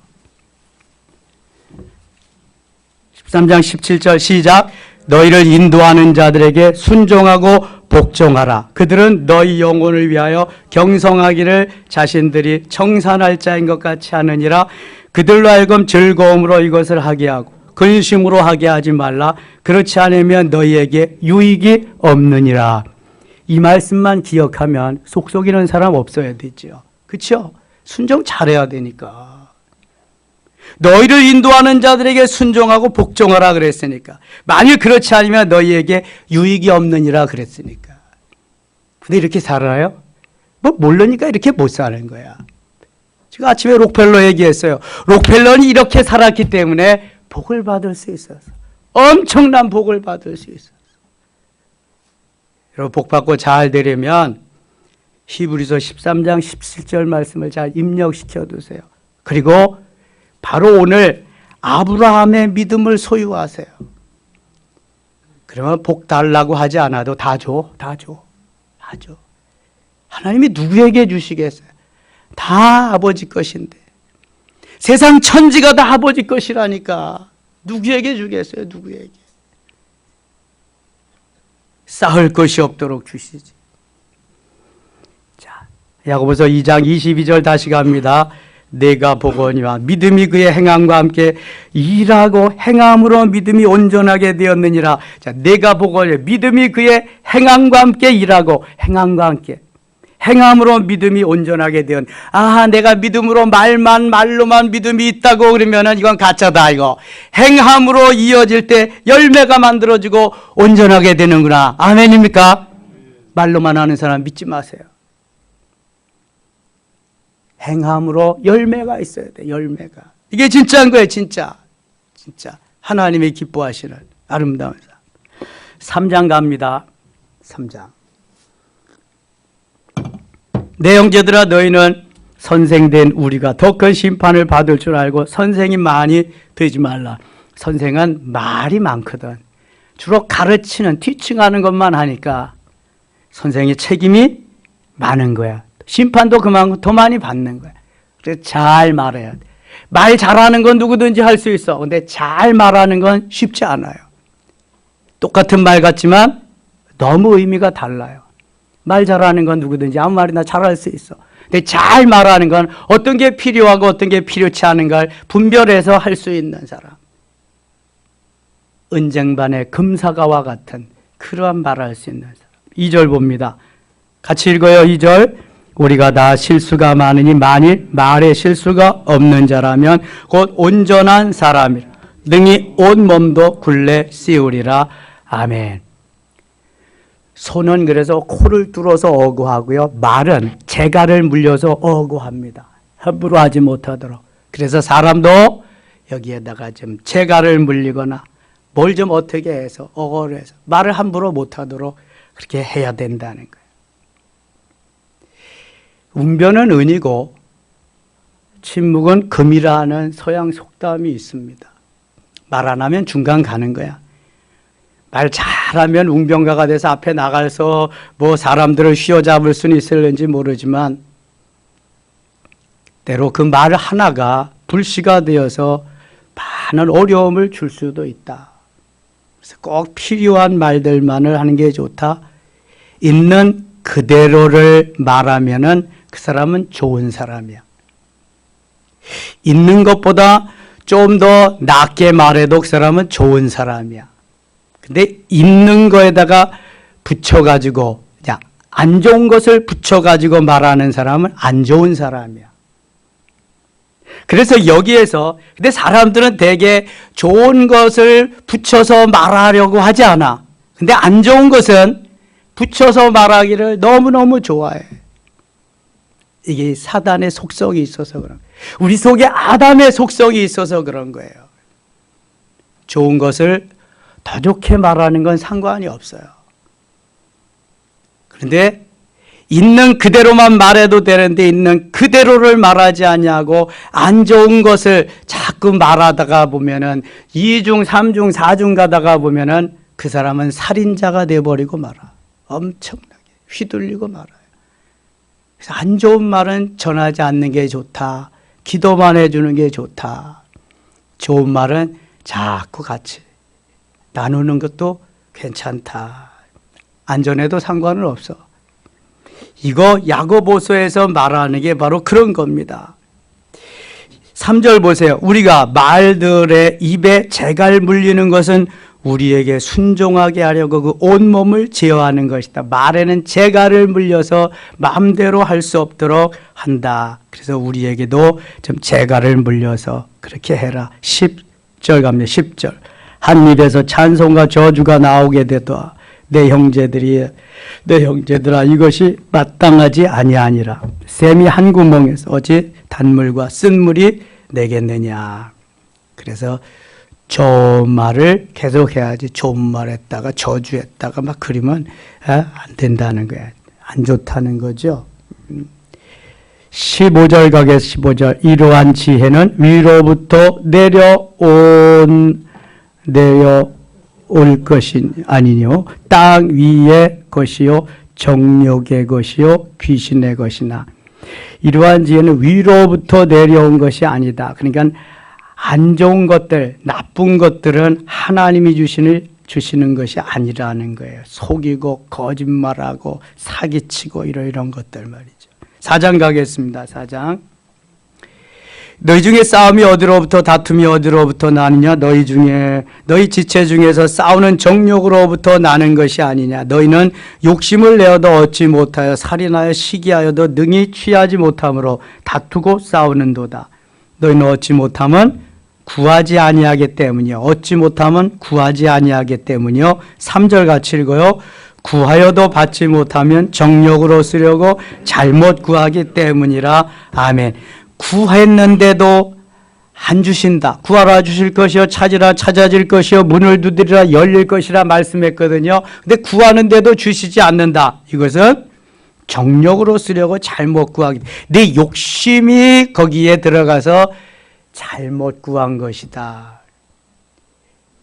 13장 17절 시작. 너희를 인도하는 자들에게 순종하고 복종하라. 그들은 너희 영혼을 위하여 경성하기를 자신들이 청산할 자인 것 같이 하느니라. 그들로 하여금 즐거움으로 이것을 하게 하고 근심으로 하게 하지 말라. 그렇지 않으면 너희에게 유익이 없느니라. 이 말씀만 기억하면 속 속이는 사람 없어야 되죠. 그렇죠? 순종 잘해야 되니까. 너희를 인도하는 자들에게 순종하고 복종하라 그랬으니까. 만일 그렇지 않으면 너희에게 유익이 없느니라 그랬으니까. 근데 이렇게 살아요? 뭐 모르니까 이렇게 못 사는 거야. 제가 아침에 록펠러 얘기했어요. 록펠러는 이렇게 살았기 때문에 복을 받을 수 있었어. 엄청난 복을 받을 수 있었어. 여러분 복 받고 잘 되려면 히브리서 13장 17절 말씀을 잘 입력시켜 두세요. 그리고 바로 오늘 아브라함의 믿음을 소유하세요. 그러면 복 달라고 하지 않아도 다 줘. 다 줘. 다 줘. 하나님이 누구에게 주시겠어요? 다 아버지 것인데. 세상 천지가 다 아버지 것이라니까. 누구에게 주겠어요? 누구에게. 쌓을 것이 없도록 주시지. 자, 야고보서 2장 22절 다시 갑니다. 내가 보거니와 믿음이 그의 행함과 함께 일하고 행함으로 믿음이 온전하게 되었느니라. 자, 내가 보거니 믿음이 그의 행함과 함께 일하고 행함과 함께 행함으로 믿음이 온전하게 되었. 아, 내가 믿음으로 말로만 믿음이 있다고 그러면은 이건 가짜다 이거. 행함으로 이어질 때 열매가 만들어지고 온전하게 되는구나. 아멘입니까? 말로만 하는 사람 믿지 마세요. 행함으로 열매가 있어야 돼. 열매가. 이게 진짜인 거예요. 진짜. 진짜. 하나님이 기뻐하시는 아름다운 삶. 3장 갑니다. 3장. 내 형제들아 너희는 선생된 우리가 더 큰 심판을 받을 줄 알고 선생이 많이 되지 말라. 선생은 말이 많거든. 주로 가르치는 티칭하는 것만 하니까 선생의 책임이 많은 거야. 심판도 그만큼 더 많이 받는 거야. 그래서 잘 말해야 돼. 말 잘하는 건 누구든지 할 수 있어. 근데 잘 말하는 건 쉽지 않아요. 똑같은 말 같지만 너무 의미가 달라요. 말 잘하는 건 누구든지 아무 말이나 잘할 수 있어. 근데 잘 말하는 건 어떤 게 필요하고 어떤 게 필요치 않은가를 분별해서 할 수 있는 사람. 은쟁반의 금사가와 같은 그러한 말을 할 수 있는 사람. 2절 봅니다. 같이 읽어요. 2절. 우리가 다 실수가 많으니 만일 말에 실수가 없는 자라면 곧 온전한 사람이라. 능히 온 몸도 굴레 씌우리라. 아멘. 손은 그래서 코를 뚫어서 어구하고요. 말은 재갈을 물려서 어구합니다. 함부로 하지 못하도록. 그래서 사람도 여기에다가 좀 재갈을 물리거나 뭘 좀 어떻게 해서 어거를 해서 말을 함부로 못하도록 그렇게 해야 된다는 거예요. 웅변은 은이고 침묵은 금이라는 서양 속담이 있습니다. 말 안 하면 중간 가는 거야. 말 잘하면 웅변가가 돼서 앞에 나가서 뭐 사람들을 휘어잡을 수는 있을는지 모르지만 때로 그 말 하나가 불씨가 되어서 많은 어려움을 줄 수도 있다. 그래서 꼭 필요한 말들만을 하는 게 좋다. 있는 그대로를 말하면은 그 사람은 좋은 사람이야. 있는 것보다 좀 더 낮게 말해도 그 사람은 좋은 사람이야. 근데 있는 거에다가 붙여가지고 그냥 안 좋은 것을 붙여가지고 말하는 사람은 안 좋은 사람이야. 그래서 여기에서 근데 사람들은 되게 좋은 것을 붙여서 말하려고 하지 않아. 근데 안 좋은 것은 붙여서 말하기를 너무너무 좋아해. 이게 사단의 속성이 있어서 그런 거예요. 우리 속에 아담의 속성이 있어서 그런 거예요. 좋은 것을 더 좋게 말하는 건 상관이 없어요. 그런데 있는 그대로만 말해도 되는데 있는 그대로를 말하지 아니하고 안 좋은 것을 자꾸 말하다가 보면은 2중, 3중, 4중 가다가 보면은 그 사람은 살인자가 되어버리고 말아. 엄청나게 휘둘리고 말아요. 그래서 안 좋은 말은 전하지 않는 게 좋다. 기도만 해주는 게 좋다. 좋은 말은 자꾸 같이 나누는 것도 괜찮다. 안 전해도 상관은 없어. 이거 야고보서에서 말하는 게 바로 그런 겁니다. 3절 보세요. 우리가 말들의 입에 재갈 물리는 것은 우리에게 순종하게 하려고 그 온몸을 제어하는 것이다. 말에는 재갈을 물려서 마음대로 할 수 없도록 한다. 그래서 우리에게도 좀 재갈을 물려서 그렇게 해라. 10절 갑니다. 10절. 한 입에서 찬송과 저주가 나오게 되도다. 내 형제들아 이것이 마땅하지 아니하니라. 샘이 한 구멍에서 어찌 단물과 쓴물이 내겠느냐. 그래서 좋은 말을 계속 해야지. 좋은 말 했다가 저주했다가 막 그러면 안 된다는 거야. 안 좋다는 거죠. 15절 가겠습니다. 15절. 이러한 지혜는 위로부터 내려올 것이 아니뇨 땅 위의 것이요 정욕의 것이요 귀신의 것이나. 이러한 지혜는 위로부터 내려온 것이 아니다. 그러니까 안 좋은 것들, 나쁜 것들은 하나님이 주시는 것이 아니라는 거예요. 속이고 거짓말하고 사기치고 이런 것들 말이죠. 4장 가겠습니다. 4장. 너희 중에 싸움이 어디로부터 다툼이 어디로부터 나느냐. 너희 지체 중에서 싸우는 정욕으로부터 나는 것이 아니냐. 너희는 욕심을 내어도 얻지 못하여 살인하여 시기하여도 능히 취하지 못함으로 다투고 싸우는도다. 너희는 얻지 못하면 구하지 아니하기 때문이요. 얻지 못하면 구하지 아니하기 때문이요. 3절 같이 읽어요. 구하여도 받지 못하면 정욕으로 쓰려고 잘못 구하기 때문이라. 아멘. 구했는데도 안 주신다. 구하라 주실 것이요 찾으라 찾아질 것이요 문을 두드리라 열릴 것이라 말씀했거든요. 근데 구하는데도 주시지 않는다. 이것은 정욕으로 쓰려고 잘못 구하기. 내 욕심이 거기에 들어가서 잘못 구한 것이다.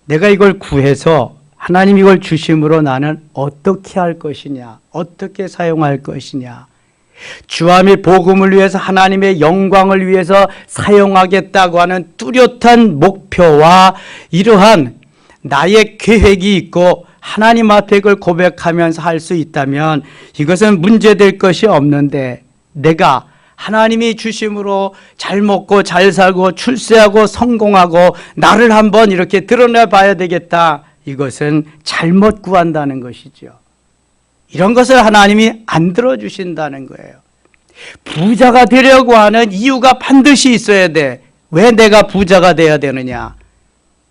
내가 이걸 구해서 하나님 이걸 주심으로 나는 어떻게 할 것이냐, 어떻게 사용할 것이냐. 주와 및 복음을 위해서 하나님의 영광을 위해서 사용하겠다고 하는 뚜렷한 목표와 이러한 나의 계획이 있고 하나님 앞에 그걸 고백하면서 할 수 있다면 이것은 문제될 것이 없는데, 내가 하나님이 주심으로 잘 먹고 잘 살고 출세하고 성공하고 나를 한번 이렇게 드러내 봐야 되겠다, 이것은 잘못 구한다는 것이죠. 이런 것을 하나님이 안 들어주신다는 거예요. 부자가 되려고 하는 이유가 반드시 있어야 돼. 왜 내가 부자가 돼야 되느냐?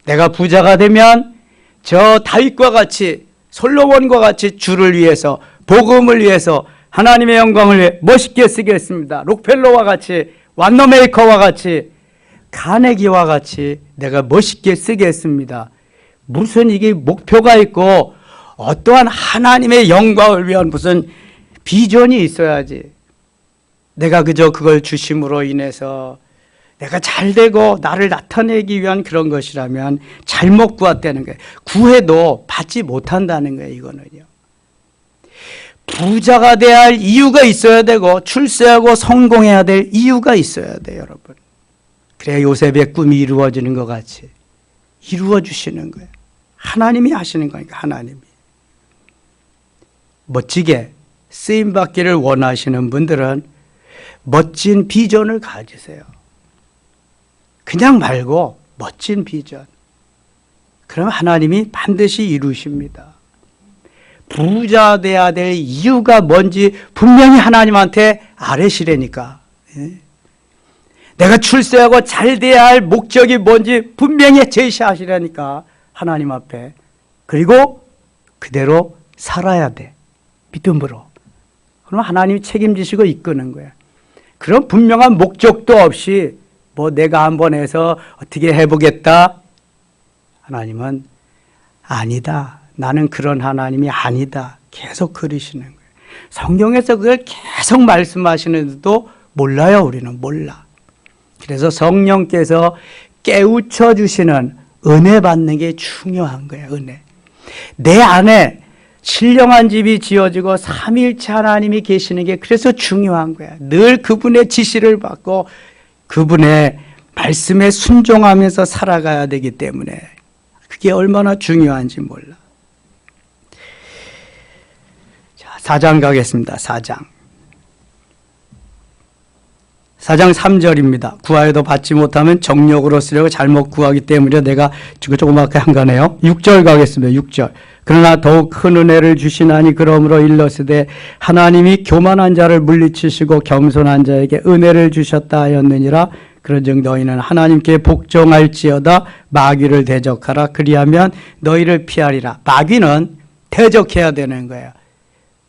내가 부자가 되면 저 다윗과 같이, 솔로몬과 같이 주를 위해서, 복음을 위해서, 하나님의 영광을 위해 멋있게 쓰겠습니다. 록펠러와 같이, 완너메이커와 같이, 카네기와 같이 내가 멋있게 쓰겠습니다. 무슨 이게 목표가 있고 어떠한 하나님의 영광을 위한 무슨 비전이 있어야지. 내가 그저 그걸 주심으로 인해서 내가 잘되고 나를 나타내기 위한 그런 것이라면 잘못 구했다는 거예요. 구해도 받지 못한다는 거예요. 이거는요. 부자가 돼야 할 이유가 있어야 되고 출세하고 성공해야 될 이유가 있어야 돼요, 여러분. 그래야 요셉의 꿈이 이루어지는 것 같이 이루어 주시는 거예요. 하나님이 하시는 거니까, 하나님이. 멋지게 쓰임받기를 원하시는 분들은 멋진 비전을 가지세요. 그냥 말고 멋진 비전. 그럼 하나님이 반드시 이루십니다. 부자 돼야 될 이유가 뭔지 분명히 하나님한테 아뢰시라니까. 내가 출세하고 잘 돼야 할 목적이 뭔지 분명히 제시하시라니까, 하나님 앞에. 그리고 그대로 살아야 돼, 믿음으로. 그럼 하나님이 책임지시고 이끄는 거야. 그런 분명한 목적도 없이 뭐 내가 한번 해서 어떻게 해보겠다, 하나님은 아니다, 나는 그런 하나님이 아니다, 계속 그러시는 거예요. 성경에서 그걸 계속 말씀하시는데도 몰라요. 우리는 몰라. 그래서 성령께서 깨우쳐 주시는 은혜 받는 게 중요한 거예요. 은혜. 내 안에 신령한 집이 지어지고 삼위일체 하나님이 계시는 게 그래서 중요한 거야. 늘 그분의 지시를 받고 그분의 말씀에 순종하면서 살아가야 되기 때문에 그게 얼마나 중요한지 몰라. 자, 4장 가겠습니다. 4장 3절입니다. 구하여도 받지 못하면 정욕으로 쓰려고 잘못 구하기 때문에 내가 조그맣게 한 거네요. 6절 가겠습니다. 6절. 그러나 더욱 큰 은혜를 주시나니 그러므로 일러스되 하나님이 교만한 자를 물리치시고 겸손한 자에게 은혜를 주셨다 하였느니라. 그런즉 너희는 하나님께 복종할지어다. 마귀를 대적하라. 그리하면 너희를 피하리라. 마귀는 대적해야 되는 거예요.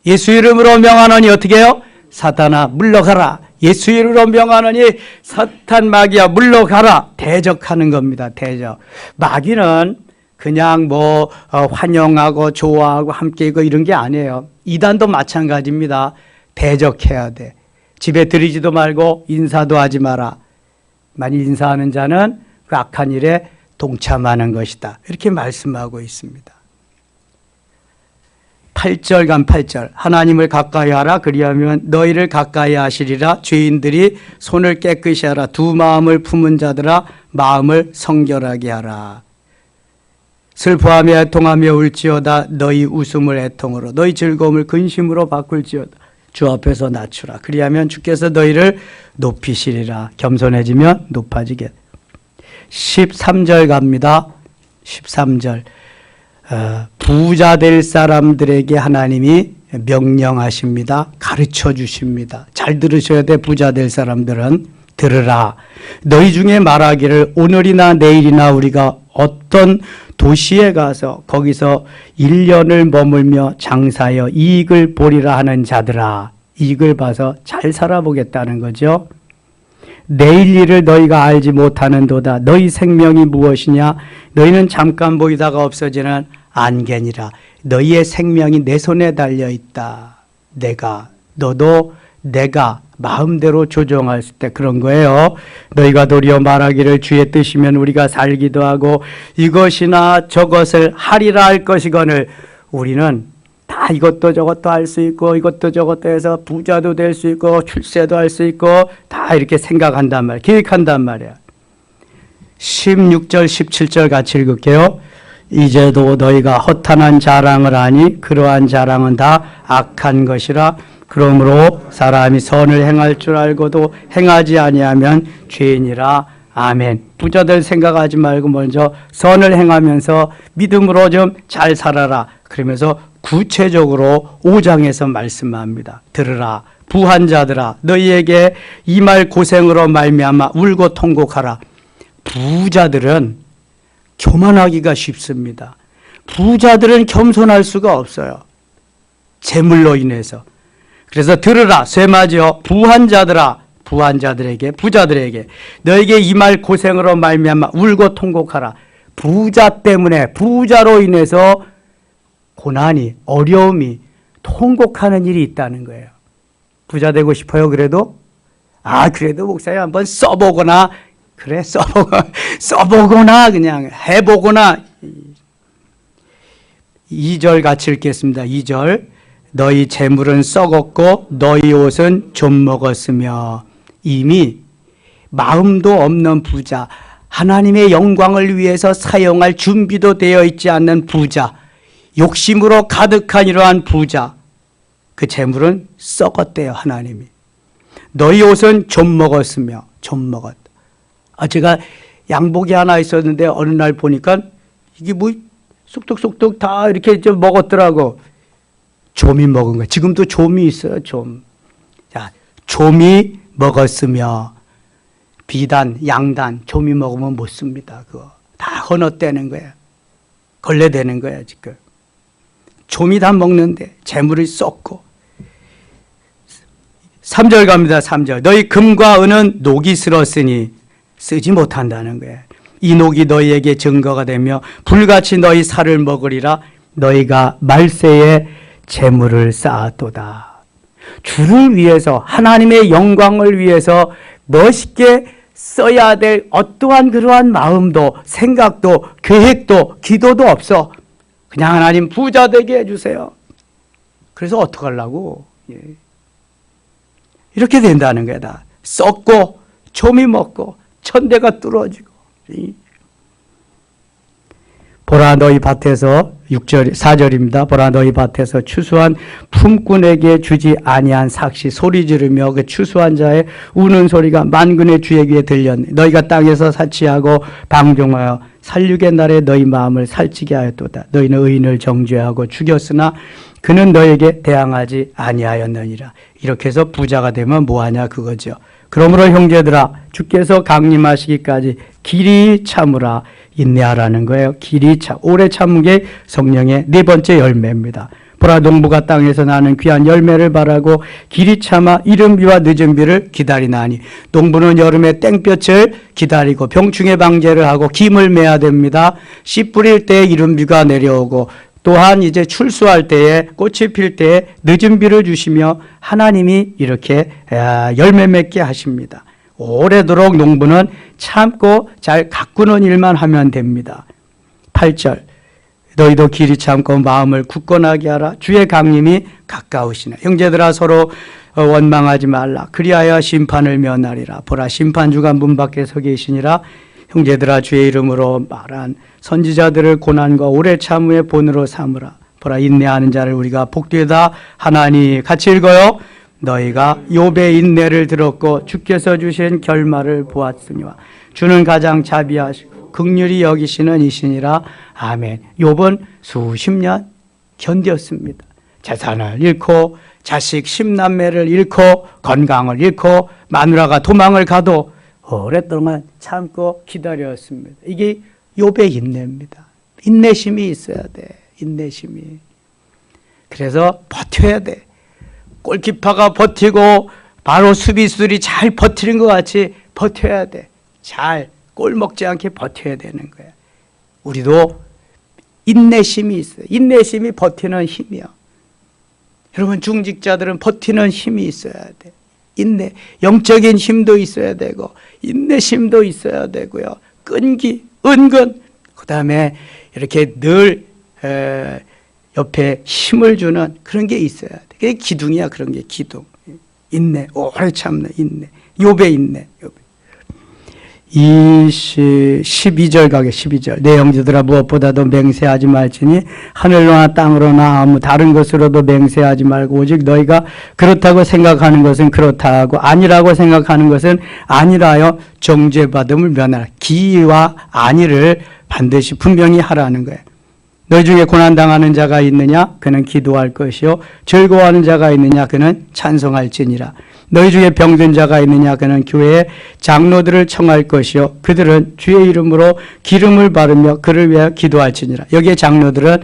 예수 이름으로 명하노니 어떻게 해요? 사탄아 물러가라. 예수 이름으로 명하노니 사탄 마귀야 물러가라. 대적하는 겁니다. 대적. 마귀는 그냥 뭐 환영하고 좋아하고 함께 있고 이런 게 아니에요. 이단도 마찬가지입니다. 대적해야 돼. 집에 들이지도 말고 인사도 하지 마라. 만일 인사하는 자는 그 악한 일에 동참하는 것이다. 이렇게 말씀하고 있습니다. 8절 간 8절. 하나님을 가까이 하라. 그리하면 너희를 가까이 하시리라. 죄인들이 손을 깨끗이 하라. 두 마음을 품은 자들아 마음을 성결하게 하라. 슬퍼하며 애통하며 울지어다. 너희 웃음을 애통으로 너희 즐거움을 근심으로 바꿀지어다. 주 앞에서 낮추라. 그리하면 주께서 너희를 높이시리라. 겸손해지면 높아지게. 13절 갑니다. 13절. 부자 될 사람들에게 하나님이 명령하십니다. 가르쳐 주십니다. 잘 들으셔야 돼. 부자 될 사람들은 들으라. 너희 중에 말하기를 오늘이나 내일이나 우리가 어떤 도시에 가서 거기서 1년을 머물며 장사하여 이익을 보리라 하는 자들아. 이익을 봐서 잘 살아보겠다는 거죠. 내일 일을 너희가 알지 못하는도다. 너희 생명이 무엇이냐? 너희는 잠깐 보이다가 없어지는 안개니라. 너희의 생명이 내 손에 달려있다. 너도 내가 마음대로 조정할 때 그런 거예요. 너희가 도리어 말하기를 주의 뜻이면 우리가 살기도 하고 이것이나 저것을 하리라 할 것이거늘 우리는 다 다 이것도 저것도 할 수 있고 이것도 저것도 해서 부자도 될 수 있고 출세도 할 수 있고 다 이렇게 생각한단 말이야. 계획한단 말이야. 16절 17절 같이 읽을게요. 이제도 너희가 허탄한 자랑을 하니 그러한 자랑은 다 악한 것이라. 그러므로 사람이 선을 행할 줄 알고도 행하지 아니하면 죄인이라. 아멘. 부자들 생각하지 말고 먼저 선을 행하면서 믿음으로 좀 잘 살아라. 그러면서 구체적으로 5장에서 말씀합니다. 들으라 부한 자들아 너희에게 이 말 고생으로 말미암아 울고 통곡하라. 부자들은 교만하기가 쉽습니다. 부자들은 겸손할 수가 없어요. 재물로 인해서. 그래서 들으라 쇠마지어 부한 자들아 부한 자들에게 부자들에게 너에게 이 말 고생으로 말미암아 울고 통곡하라. 부자 때문에 부자로 인해서 고난이 어려움이 통곡하는 일이 있다는 거예요. 부자 되고 싶어요 그래도? 그래도 목사님 한번 써보거나 그래 써보거나 그냥 해보거나. 2절 같이 읽겠습니다. 2절 너희 재물은 썩었고 너희 옷은 좀 먹었으며. 이미 마음도 없는 부자, 하나님의 영광을 위해서 사용할 준비도 되어 있지 않는 부자, 욕심으로 가득한 이러한 부자, 그 재물은 썩었대요. 하나님이. 너희 옷은 좀 먹었으며. 좀 먹었다. 제가 양복이 하나 있었는데 어느 날 보니까 이게 뭐 쏙독쏙독 다 이렇게 좀 먹었더라고. 좀이 먹은 거예요. 지금도 좀이 있어요. 좀. 자, 좀이 먹었으며. 비단, 양단, 좀이 먹으면 못 씁니다. 그거 다 헌옷되는 거예요. 걸레되는 거예요. 지금. 좀이 다 먹는데 재물이 썩고. 3절 갑니다. 3절 너희 금과 은은 녹이 슬었으니 쓰지 못한다는 거예요. 이 녹이 너희에게 증거가 되며 불같이 너희 살을 먹으리라. 너희가 말세에 재물을 쌓았도다. 주를 위해서 하나님의 영광을 위해서 멋있게 써야 될 어떠한 그러한 마음도 생각도 계획도 기도도 없어. 그냥 하나님 부자 되게 해주세요. 그래서 어떡하려고. 이렇게 된다는 거야. 다 썩고 조미 먹고 천대가 뚫어지고. 보라 너희 밭에서 6절 4절입니다. 보라 너희 밭에서 추수한 품꾼에게 주지 아니한 삭시 소리 지르며 그 추수한 자의 우는 소리가 만군의 주의 귀에 들렸네. 너희가 땅에서 사치하고 방종하여 살육의 날에 너희 마음을 살찌게 하였도다. 너희는 의인을 정죄하고 죽였으나 그는 너에게 대항하지 아니하였느니라. 이렇게 해서 부자가 되면 뭐하냐 그거죠. 그러므로 형제들아 주께서 강림하시기까지 길이 참으라. 인내하라는 거예요. 길이 오래 참은 게 성령의 네 번째 열매입니다. 보라 농부가 땅에서 나는 귀한 열매를 바라고 길이 참아 이른 비와 늦은 비를 기다리나니. 농부는 여름에 땡볕을 기다리고 병충해 방제를 하고 김을 매야 됩니다. 씨 뿌릴 때에 이른 비가 내려오고 또한 이제 출수할 때에 꽃이 필 때에 늦은 비를 주시며 하나님이 이렇게 열매 맺게 하십니다. 오래도록 농부는 참고 잘 가꾸는 일만 하면 됩니다. 8절 너희도 길이 참고 마음을 굳건하게 하라. 주의 강림이 가까우시네. 형제들아 서로 원망하지 말라. 그리하여 심판을 면하리라. 보라 심판주가 문 밖에 서 계시니라. 형제들아 주의 이름으로 말한 선지자들을 고난과 오래 참음의 본으로 삼으라. 보라 인내하는 자를 우리가 복되다 하나니. 같이 읽어요. 너희가 욥의 인내를 들었고 주께서 주신 결말을 보았으니와 주는 가장 자비하시고 긍휼히 여기시는 이시니라. 아멘. 욥은 수십 년 견뎠습니다. 재산을 잃고 자식 10남매를 잃고 건강을 잃고 마누라가 도망을 가도 오랫동안 참고 기다렸습니다. 이게 욥의 인내입니다. 인내심이 있어야 돼. 인내심이. 그래서 버텨야 돼. 골키퍼가 버티고 바로 수비수들이 잘 버티는 것 같이 버텨야 돼. 잘 골 먹지 않게 버텨야 되는 거야. 우리도 인내심이 있어요. 인내심이 버티는 힘이요. 여러분 중직자들은 버티는 힘이 있어야 돼. 인내, 영적인 힘도 있어야 되고 인내심도 있어야 되고요. 끈기, 은근, 그 다음에 이렇게 늘 옆에 힘을 주는 그런 게 있어야 돼. 그게 기둥이야. 그런 게 기둥. 인내, 오래 참는 인내. 욥의 인내. 12절 가게 12절. 내 형제들아 무엇보다도 맹세하지 말지니 하늘로나 땅으로나 아무 다른 것으로도 맹세하지 말고 오직 너희가 그렇다고 생각하는 것은 그렇다 하고 아니라고 생각하는 것은 아니라여 정죄받음을 면하라. 기와 아니를 반드시 분명히 하라는 거예요. 너희 중에 고난당하는 자가 있느냐? 그는 기도할 것이요. 즐거워하는 자가 있느냐? 그는 찬송할지니라. 너희 중에 병든 자가 있느냐? 그는 교회의 장로들을 청할 것이요. 그들은 주의 이름으로 기름을 바르며 그를 위하여 기도할지니라. 여기에 장로들은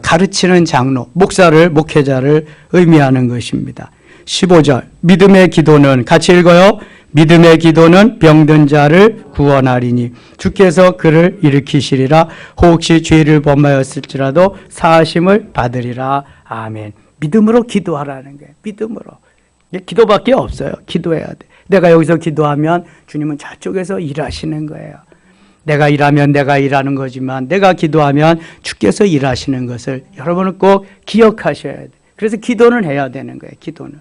가르치는 장로, 목회자를 의미하는 것입니다. 15절. 믿음의 기도는 같이 읽어요. 믿음의 기도는 병든 자를 구원하리니 주께서 그를 일으키시리라. 혹시 죄를 범하였을지라도 사하심을 받으리라. 아멘. 믿음으로 기도하라는 거예요. 믿음으로. 기도밖에 없어요. 기도해야 돼. 내가 여기서 기도하면 주님은 저쪽에서 일하시는 거예요. 내가 일하면 내가 일하는 거지만 내가 기도하면 주께서 일하시는 것을 여러분은 꼭 기억하셔야 돼. 그래서 기도는 해야 되는 거예요. 기도는.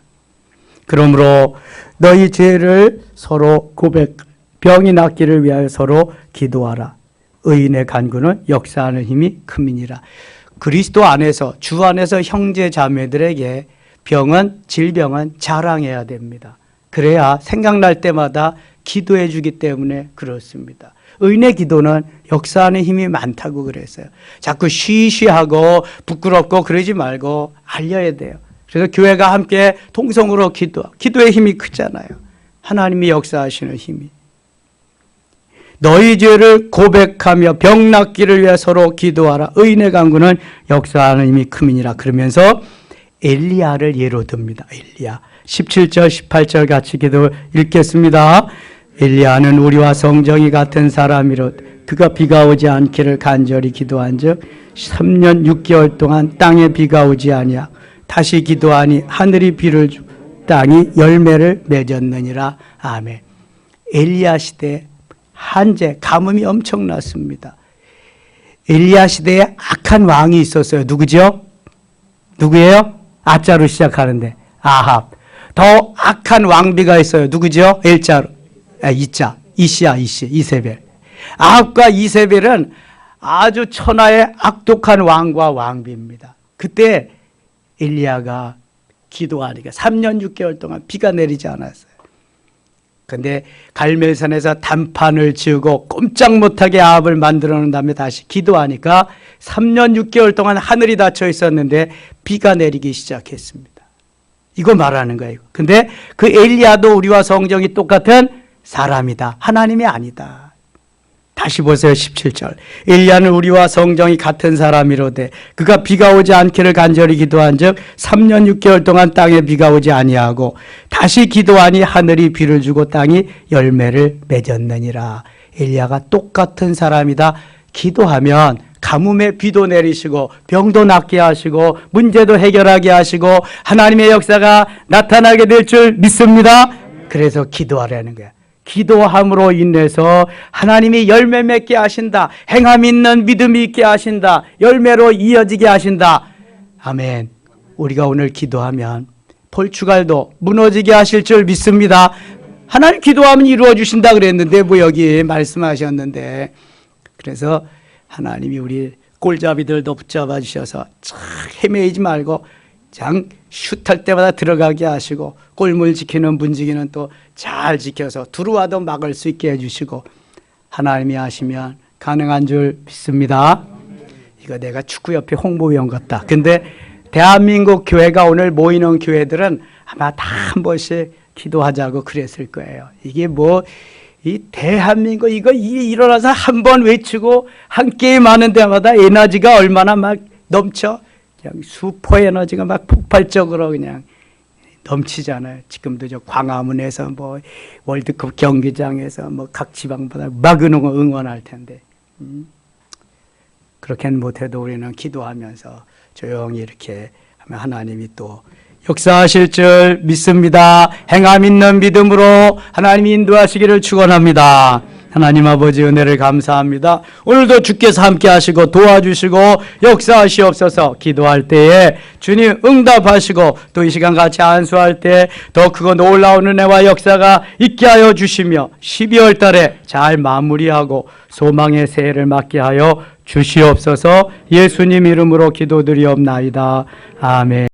그러므로 너희 죄를 서로 병이 낫기를 위하여 서로 기도하라. 의인의 간구는 역사하는 힘이 큼이니라. 그리스도 안에서 주 안에서 형제 자매들에게 질병은 자랑해야 됩니다. 그래야 생각날 때마다 기도해 주기 때문에 그렇습니다. 의인의 기도는 역사하는 힘이 많다고 그랬어요. 자꾸 쉬쉬하고 부끄럽고 그러지 말고 알려야 돼요. 그래서 교회가 함께 통성으로 기도의 힘이 크잖아요. 하나님이 역사하시는 힘이. 너희 죄를 고백하며 병 낫기를 위해 서로 기도하라. 의인의 간구는 역사하는 힘이 큼이니라. 그러면서 엘리야를 예로 듭니다. 엘리야. 17절 18절 같이 기도 읽겠습니다. 엘리야는 우리와 성정이 같은 사람이로 그가 비가 오지 않기를 간절히 기도한즉 3년 6개월 동안 땅에 비가 오지 아니하 다시 기도하니 하늘이 비를 주고 땅이 열매를 맺었느니라. 아멘. 엘리야 시대에 한재, 가뭄이 엄청났습니다. 엘리야 시대에 악한 왕이 있었어요. 누구죠? 누구예요? 아자로 시작하는데 아합. 더 악한 왕비가 있어요. 누구죠? 일자로. 이세벨. 아합과 이세벨은 아주 천하의 악독한 왕과 왕비입니다. 그때 엘리야가 기도하니까 3년 6개월 동안 비가 내리지 않았어요. 그런데 갈멜산에서 단판을 지우고 꼼짝 못하게 아합을 만들어 놓은 다음에 다시 기도하니까 3년 6개월 동안 하늘이 닫혀 있었는데 비가 내리기 시작했습니다. 이거 말하는 거예요. 근데 그 엘리야도 우리와 성정이 똑같은 사람이다. 하나님이 아니다. 다시 보세요. 17절. 엘리야는 우리와 성정이 같은 사람이로되 그가 비가 오지 않기를 간절히 기도한즉 3년 6개월 동안 땅에 비가 오지 아니하고 다시 기도하니 하늘이 비를 주고 땅이 열매를 맺었느니라. 엘리야가 똑같은 사람이다. 기도하면 가뭄에 비도 내리시고 병도 낫게 하시고 문제도 해결하게 하시고 하나님의 역사가 나타나게 될 줄 믿습니다. 그래서 기도하라는 거야. 기도함으로 인해서 하나님이 열매 맺게 하신다. 행함 있는 믿음이 있게 하신다. 열매로 이어지게 하신다. 아멘. 우리가 오늘 기도하면 포르투갈도 무너지게 하실 줄 믿습니다. 하나님 기도하면 이루어 주신다 그랬는데 뭐 여기 말씀하셨는데 그래서 하나님이 우리 골잡이들도 붙잡아 주셔서 참 헤매이지 말고 장 슛할 때마다 들어가게 하시고 골물 지키는 문지기는 또 잘 지켜서 들어와도 막을 수 있게 해주시고 하나님이 하시면 가능한 줄 믿습니다. 이거 내가 축구협회 홍보위원 같다. 근데 대한민국 교회가 오늘 모이는 교회들은 아마 다 한 번씩 기도하자고 그랬을 거예요. 이게 뭐 이 대한민국 이거 일어나서 한 번 외치고 한 게임 하는 데마다 에너지가 얼마나 막 넘쳐. 그냥 슈퍼 에너지가 막 폭발적으로 그냥 넘치잖아요. 지금도 저 광화문에서 뭐 월드컵 경기장에서 뭐 각 지방마다 막 응원할 텐데 그렇게는 못해도 우리는 기도하면서 조용히 이렇게 하면 하나님이 또 역사하실 줄 믿습니다. 행함 있는 믿음으로 하나님이 인도하시기를 축원합니다. 하나님 아버지 은혜를 감사합니다. 오늘도 주께서 함께 하시고 도와주시고 역사하시옵소서. 기도할 때에 주님 응답하시고 또 이 시간 같이 안수할 때 더 크고 놀라운 은혜와 역사가 있게 하여 주시며 12월 달에 잘 마무리하고 소망의 새해를 맞게 하여 주시옵소서. 예수님 이름으로 기도드리옵나이다. 아멘.